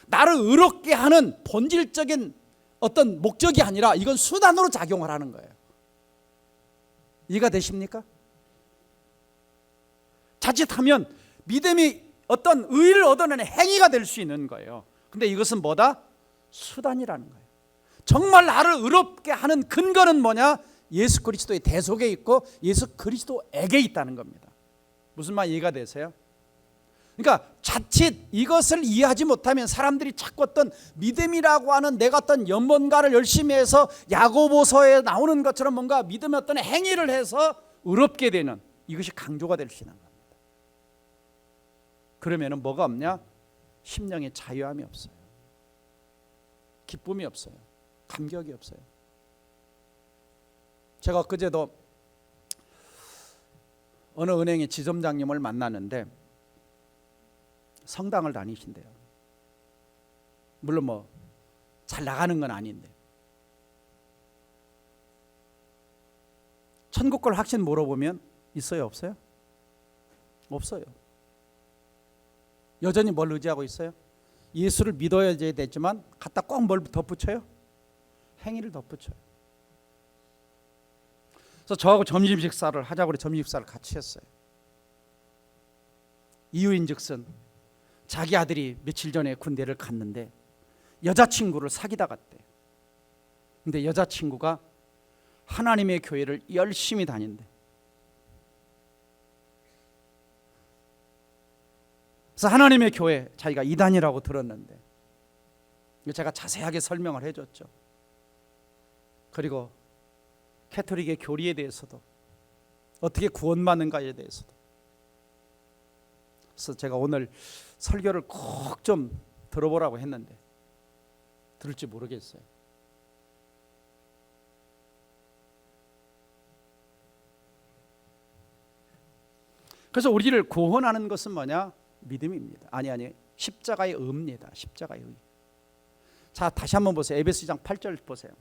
나를 의롭게 하는 본질적인 어떤 목적이 아니라 이건 수단으로 작용을 하는 거예요. 이해가 되십니까? 자칫하면 믿음이 어떤 의를 얻어내는 행위가 될 수 있는 거예요. 근데 이것은 뭐다? 수단이라는 거예요. 정말 나를 의롭게 하는 근거는 뭐냐? 예수 그리스도의 대속에 있고 예수 그리스도에게 있다는 겁니다. 무슨 말 이해가 되세요? 그러니까 자칫 이것을 이해하지 못하면 사람들이 자꾸 어떤 믿음이라고 하는 내가 어떤 뭔가를 열심히 해서 야고보서에 나오는 것처럼 뭔가 믿음의 어떤 행위를 해서 의롭게 되는 이것이 강조가 될 수 있는 겁니다. 그러면은 뭐가 없냐? 심령의 자유함이 없어요. 기쁨이 없어요. 감격이 없어요. 제가 그제도 어느 은행의 지점장님을 만나는데 성당을 다니신대요. 물론 뭐 잘 나가는 건 아닌데 천국 걸 확신 물어보면 있어요? 없어요? 없어요. 여전히 뭘 의지하고 있어요? 예수를 믿어야 되지만 갖다 꼭 뭘 덧붙여요? 행위를 덧붙여요. 그래서 저하고 점심 식사를 하자고 그래 점심 식사를 같이 했어요. 이유인즉슨 자기 아들이 며칠 전에 군대를 갔는데 여자친구를 사귀다 갔대. 근데 여자친구가 하나님의 교회를 열심히 다닌대. 그래서 하나님의 교회 자기가 이단이라고 들었는데 제가 자세하게 설명을 해줬죠. 그리고 캐토릭의 교리에 대해서도 어떻게 구원받는가에 대해서도. 그래서 제가 오늘 설교를 꼭 좀 들어보라고 했는데 들을지 모르겠어요. 그래서 우리를 구원하는 것은 뭐냐? 믿음입니다. 아니 십자가의 의입니다. 십자가의 의. 자, 다시 한번 보세요. 에베소장 8절 보세요.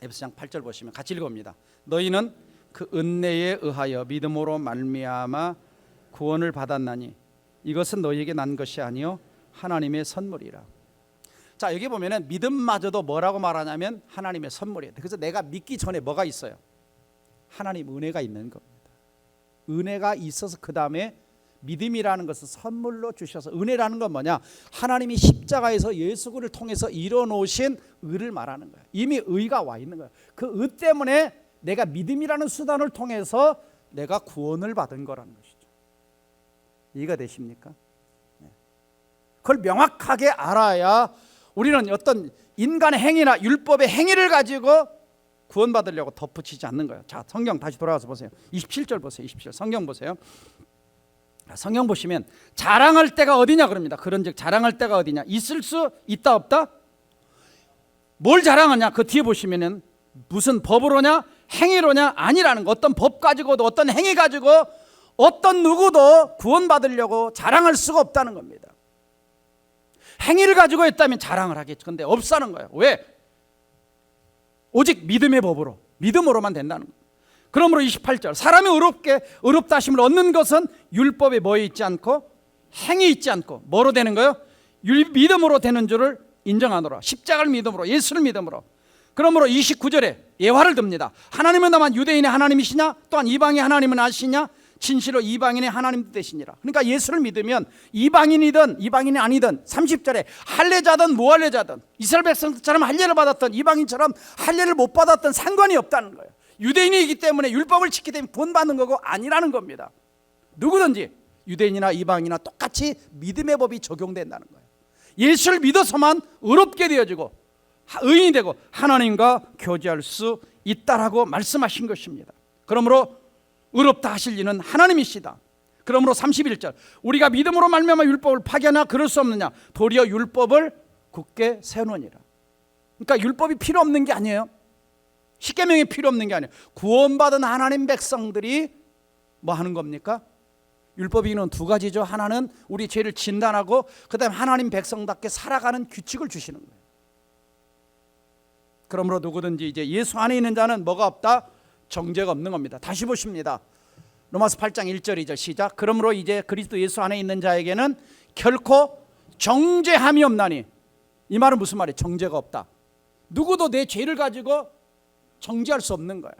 에베소장 8절 보시면 같이 읽어봅니다. 너희는 그 은혜에 의하여 믿음으로 말미암아 구원을 받았나니 이것은 너희에게 난 것이 아니요 하나님의 선물이라. 자, 여기 보면은 믿음마저도 뭐라고 말하냐면 하나님의 선물이에요. 그래서 내가 믿기 전에 뭐가 있어요? 하나님 은혜가 있는 겁니다. 은혜가 있어서 그 다음에 믿음이라는 것을 선물로 주셔서, 은혜라는 건 뭐냐? 하나님이 십자가에서 예수 그리스도를 통해서 이뤄놓으신 의를 말하는 거예요. 이미 의가 와 있는 거예요. 그 의 때문에 내가 믿음이라는 수단을 통해서 내가 구원을 받은 거라는 것이죠. 이해가 되십니까? 그걸 명확하게 알아야 우리는 어떤 인간의 행위나 율법의 행위를 가지고 구원받으려고 덧붙이지 않는 거예요. 자, 성경 다시 돌아가서 보세요. 27절 보세요. 27절 성경 보세요. 성경 보시면 자랑할 때가 어디냐 그럽니다. 그런즉 자랑할 때가 어디냐? 있을 수 있다 없다? 뭘 자랑하냐? 그 뒤에 보시면은 무슨 법으로냐? 행위로냐? 아니라는 거. 어떤 법 가지고도 어떤 행위 가지고 어떤 누구도 구원받으려고 자랑할 수가 없다는 겁니다. 행위를 가지고 있다면 자랑을 하겠죠. 근데 없다는 거예요. 왜? 오직 믿음의 법으로, 믿음으로만 된다는 거예요. 그러므로 28절 사람이 의롭다 하심을 얻는 것은 율법에 뭐에 있지 않고 행위 있지 않고 뭐로 되는 거예요? 믿음으로 되는 줄을 인정하노라. 십자가를 믿음으로, 예수를 믿음으로. 그러므로 29절에 예화를 듭니다. 하나님은 다만 유대인의 하나님이시냐 또한 이방의 하나님은 아시냐? 진실로 이방인의 하나님 되시니라. 그러니까 예수를 믿으면 이방인이든 이방인이 아니든 30절에 할례자든 무할례자든 이스라엘 백성처럼 할례를 받았던 이방인처럼 할례를 못 받았던 상관이 없다는 거예요. 유대인이기 때문에 율법을 지키기 때문에 구원받는 거고 아니라는 겁니다. 누구든지 유대인이나 이방인이나 똑같이 믿음의 법이 적용된다는 거예요. 예수를 믿어서만 의롭게 되어지고 의인이 되고 하나님과 교제할 수 있다라고 말씀하신 것입니다. 그러므로 의롭다 하실 이는 하나님이시다. 그러므로 31절 우리가 믿음으로 말미암아 율법을 파괴하나 그럴 수 없느냐? 도리어 율법을 굳게 세우느니라. 그러니까 율법이 필요 없는 게 아니에요. 십계명이 필요 없는 게 아니에요. 구원받은 하나님 백성들이 뭐 하는 겁니까? 율법이 있는 두 가지죠. 하나는 우리 죄를 진단하고 그다음에 하나님 백성답게 살아가는 규칙을 주시는 거예요. 그러므로 누구든지 이제 예수 안에 있는 자는 뭐가 없다? 정죄가 없는 겁니다. 다시 보십니다. 로마서 8장 1절 2절 시작. 그러므로 이제 그리스도 예수 안에 있는 자에게는 결코 정죄함이 없나니. 이 말은 무슨 말이에요? 정죄가 없다. 누구도 내 죄를 가지고 정죄할 수 없는 거예요.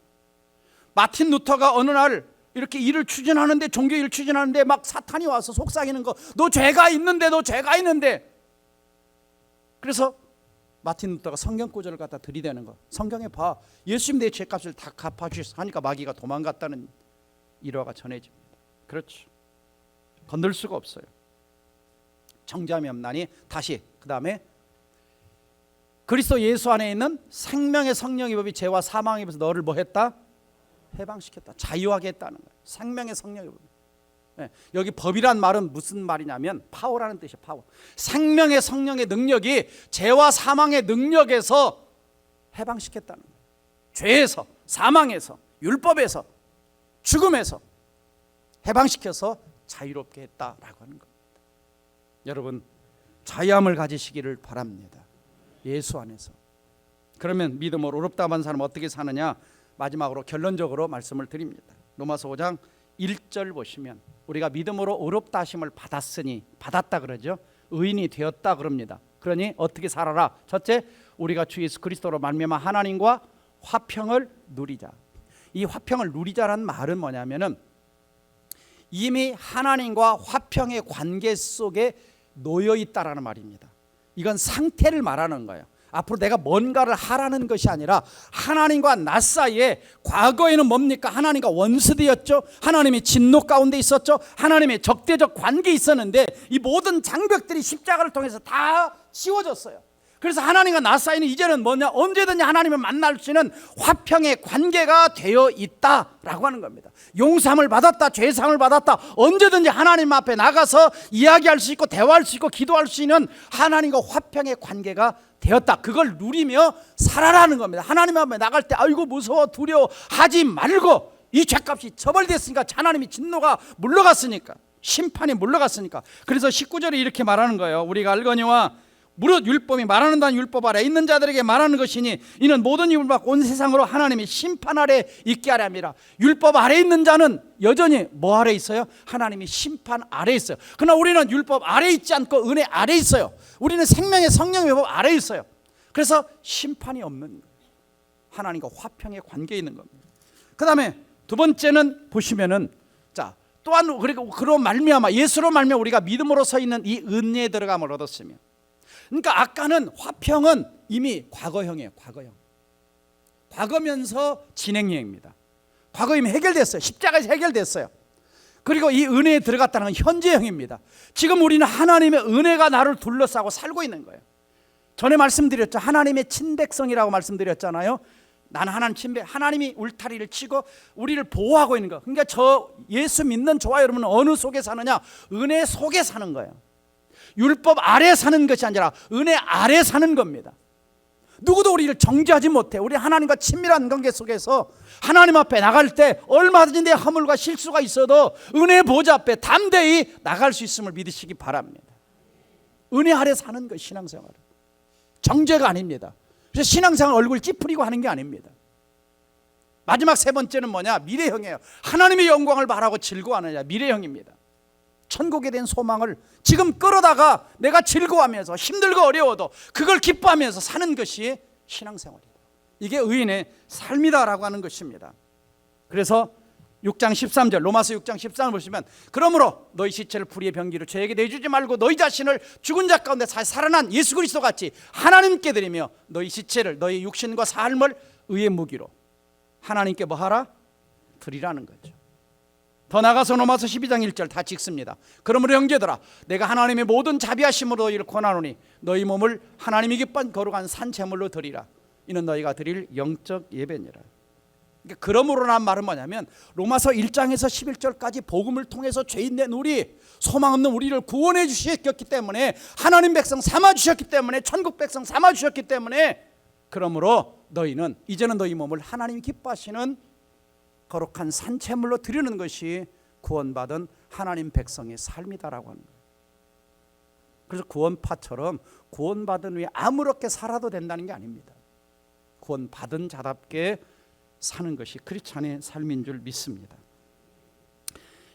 마틴 루터가 어느 날 이렇게 일을 추진하는데, 종교 일을 추진하는데 막 사탄이 와서 속삭이는 거, 너 죄가 있는데, 너 죄가 있는데. 그래서 마틴 루터가 성경 구절을 갖다 들이대는 거. 성경에 봐, 예수님 내 죄값을 다 갚아주셔서 하니까 마귀가 도망갔다는 일화가 전해집니다. 그렇죠. 건들 수가 없어요. 정죄함이 없나니. 다시 그 다음에 그리스도 예수 안에 있는 생명의 성령의 법이 죄와 사망의 법에서 너를 뭐 했다? 해방시켰다. 자유하게 했다는 거예요. 생명의 성령의 법. 네. 여기 법이란 말은 무슨 말이냐면 파워라는 뜻이에요. 파워. 생명의 성령의 능력이 죄와 사망의 능력에서 해방시켰다는 거예요. 죄에서, 사망에서, 율법에서, 죽음에서 해방시켜서 자유롭게 했다라고 하는 겁니다. 여러분, 자유함을 가지시기를 바랍니다. 예수 안에서. 그러면 믿음으로 의롭다 한 사람은 어떻게 사느냐? 마지막으로 결론적으로 말씀을 드립니다. 로마서 5장 1절 보시면 우리가 믿음으로 의롭다 하심을 받았으니, 받았다 그러죠. 의인이 되었다 그럽니다. 그러니 어떻게 살아라? 첫째, 우리가 주 예수 그리스도로 말미암아 하나님과 화평을 누리자. 이 화평을 누리자라는 말은 뭐냐면은 이미 하나님과 화평의 관계 속에 놓여 있다라는 말입니다. 이건 상태를 말하는 거예요. 앞으로 내가 뭔가를 하라는 것이 아니라 하나님과 나 사이에, 과거에는 뭡니까? 하나님과 원수되었죠. 하나님의 진노 가운데 있었죠. 하나님의 적대적 관계에 있었는데 이 모든 장벽들이 십자가를 통해서 다 지워졌어요. 그래서 하나님과 나 사이는 이제는 뭐냐? 언제든지 하나님을 만날 수 있는 화평의 관계가 되어 있다라고 하는 겁니다. 용서함을 받았다, 죄사함을 받았다, 언제든지 하나님 앞에 나가서 이야기할 수 있고 대화할 수 있고 기도할 수 있는 하나님과 화평의 관계가 되었다. 그걸 누리며 살아라는 겁니다. 하나님 앞에 나갈 때 아이고 무서워 두려워 하지 말고 이 죄값이 처벌됐으니까, 하나님이 진노가 물러갔으니까, 심판이 물러갔으니까. 그래서 19절에 이렇게 말하는 거예요. 우리가 알거니와 무릇 율법이 말하는 다는 율법 아래 있는 자들에게 말하는 것이니 이는 모든 율법 받고 온 세상으로 하나님이 심판 아래 있게 하려 함이라. 율법 아래 있는 자는 여전히 뭐 아래 있어요? 하나님이 심판 아래 있어요. 그러나 우리는 율법 아래 있지 않고 은혜 아래 있어요. 우리는 생명의 성령의 법 아래 있어요. 그래서 심판이 없는 거예요. 하나님과 화평의 관계에 있는 겁니다. 그 다음에 두 번째는 보시면은, 자, 또한 그리고 그로 말미암아, 예수로 말미암아 우리가 믿음으로 서 있는 이 은혜에 들어감을 얻었으며, 그러니까 아까는 화평은 이미 과거형이에요. 과거형. 과거면서 진행형입니다. 과거 이미 해결됐어요. 십자가에서 해결됐어요. 그리고 이 은혜에 들어갔다는 건 현재형입니다. 지금 우리는 하나님의 은혜가 나를 둘러싸고 살고 있는 거예요. 전에 말씀드렸죠. 하나님의 친백성이라고 말씀드렸잖아요. 나는 하나님 친백, 하나님이 울타리를 치고 우리를 보호하고 있는 거. 그러니까 저 예수 믿는 저와 여러분은 어느 속에 사느냐? 은혜 속에 사는 거예요. 율법 아래 사는 것이 아니라 은혜 아래 사는 겁니다. 누구도 우리를 정죄하지 못해. 우리 하나님과 친밀한 관계 속에서 하나님 앞에 나갈 때 얼마든지 내 허물과 실수가 있어도 은혜 보좌 앞에 담대히 나갈 수 있음을 믿으시기 바랍니다. 은혜 아래 사는 것, 신앙생활은 정죄가 아닙니다. 그래서 신앙생활 얼굴 찌푸리고 하는 게 아닙니다. 마지막 세 번째는 뭐냐? 미래형이에요. 하나님의 영광을 바라고 즐거워하느냐, 미래형입니다. 천국에 대한 소망을 지금 끌어다가 내가 즐거워하면서 힘들고 어려워도 그걸 기뻐하면서 사는 것이 신앙생활이다. 이게 의인의 삶이다라고 하는 것입니다. 그래서 6장 13절, 로마서 6장 13절 보시면, 그러므로 너희 시체를 불의의 병기로 죄에게 내주지 말고 너희 자신을 죽은 자 가운데 살아난 예수 그리스도 같이 하나님께 드리며 너희 시체를, 너희 육신과 삶을 의의 무기로 하나님께 뭐 하라? 드리라는 거죠. 더 나가서 로마서 12장 1절 다 찍습니다. 그러므로 형제들아, 내가 하나님의 모든 자비하심으로 너희를 권하노니 너희 몸을 하나님이 기뻐한 거룩한 산 제물로 드리라. 이는 너희가 드릴 영적 예배니라. 그러니까 그러므로란 말은 뭐냐면, 로마서 1장에서 11절까지 복음을 통해서 죄인된 우리, 소망 없는 우리를 구원해 주셨기 때문에, 하나님 백성 삼아 주셨기 때문에, 천국 백성 삼아 주셨기 때문에, 그러므로 너희는 이제는 너희 몸을 하나님 기뻐하시는 거룩한 산채물로 드리는 것이 구원받은 하나님 백성의 삶이다라고 하는 거예요. 그래서 구원파처럼 구원받은 후에 아무렇게 살아도 된다는 게 아닙니다. 구원받은 자답게 사는 것이 크리스찬의 삶인 줄 믿습니다.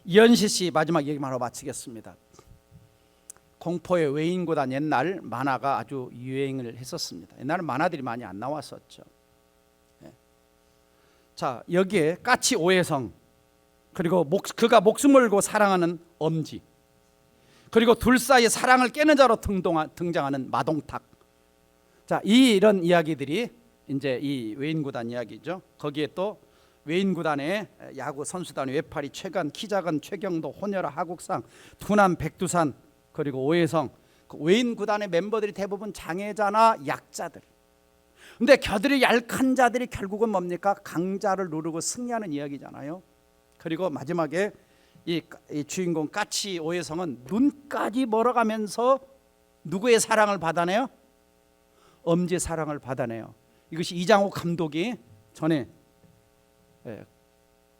이현시 씨 마지막 얘기만 하고 마치겠습니다. 공포의 외인구단, 옛날 만화가 아주 유행을 했었습니다. 옛날에 만화들이 많이 안 나왔었죠. 자, 여기에 까치 오해성, 그리고 그가 목숨 걸고 사랑하는 엄지, 그리고 둘 사이에 사랑을 깨는 자로 등장하는 마동탁. 자, 이런 이야기들이 이제 이 외인구단 이야기죠. 거기에 또 외인구단의 야구 선수단 외파리 최간, 키작은 최경도, 혼혈아, 하국상, 두남, 백두산, 그리고 오해성. 그 외인구단의 멤버들이 대부분 장애자나 약자들. 근데 겨들이 얄한 자들이 결국은 뭡니까? 강자를 누르고 승리하는 이야기잖아요. 그리고 마지막에 이 주인공 까치 오해성은 눈까지 멀어가면서 누구의 사랑을 받아내요? 엄지의 사랑을 받아내요. 이것이 이장욱 감독이 전에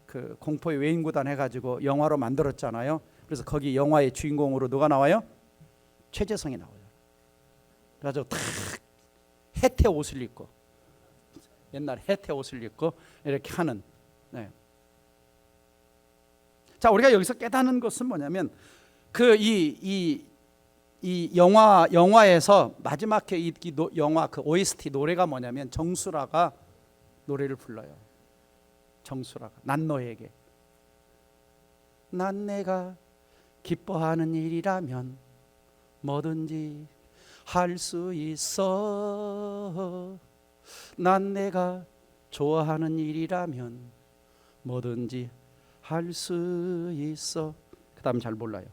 그 공포의 외인구단 해가지고 영화로 만들었잖아요. 그래서 거기 영화의 주인공으로 누가 나와요? 최재성이 나와요. 그래가지고 탁 혜태 옷을 입고, 옛날 혜태 옷을 입고 이렇게 하는. 네. 자, 우리가 여기서 깨닫는 것은 뭐냐면, 그 이 영화에서 마지막에 이 영화 그 OST 노래가 뭐냐면, 정수라가 노래를 불러요. 정수라가 난 너에게, 난 내가 기뻐하는 일이라면 뭐든지 할 수 있어. 난 내가 좋아하는 일이라면 뭐든지 할 수 있어. 그 다음 잘 몰라요.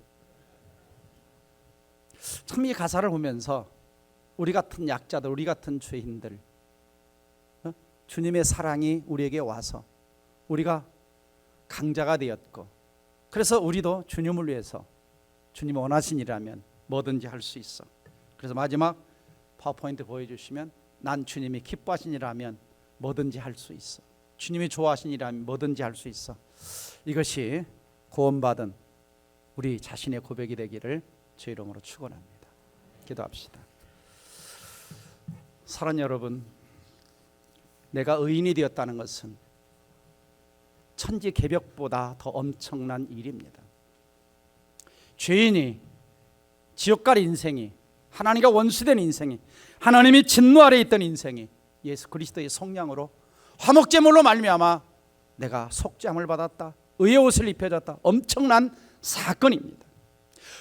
참 이 가사를 보면서 우리 같은 약자들, 우리 같은 죄인들, 주님의 사랑이 우리에게 와서 우리가 강자가 되었고, 그래서 우리도 주님을 위해서 주님 원하시니라면 뭐든지 할 수 있어. 그래서 마지막 파워포인트 보여주시면, 난 주님이 기뻐하시니라면 뭐든지 할 수 있어. 주님이 좋아하시는 일이라면 뭐든지 할 수 있어. 이것이 구원받은 우리 자신의 고백이 되기를 주 이름으로 축원합니다. 기도합시다. 사랑하는 여러분, 내가 의인이 되었다는 것은 천지개벽보다 더 엄청난 일입니다. 죄인이 지옥 갈 인생이, 하나님과 원수된 인생이, 하나님이 진노 아래 있던 인생이 예수 그리스도의 속량으로 화목제물로 말미암아 내가 속죄함을 받았다, 의의 옷을 입혀졌다. 엄청난 사건입니다.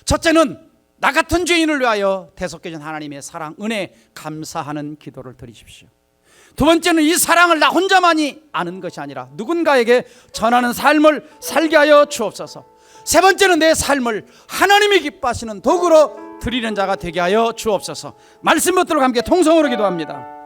첫째는 나 같은 죄인을 위하여 대속해준 하나님의 사랑, 은혜 감사하는 기도를 드리십시오. 두 번째는 이 사랑을 나 혼자만이 아는 것이 아니라 누군가에게 전하는 삶을 살게 하여 주옵소서. 세 번째는 내 삶을 하나님이 기뻐하시는 도구로 드리는 자가 되게 하여 주옵소서. 말씀 받도록 함께 통성으로 기도합니다.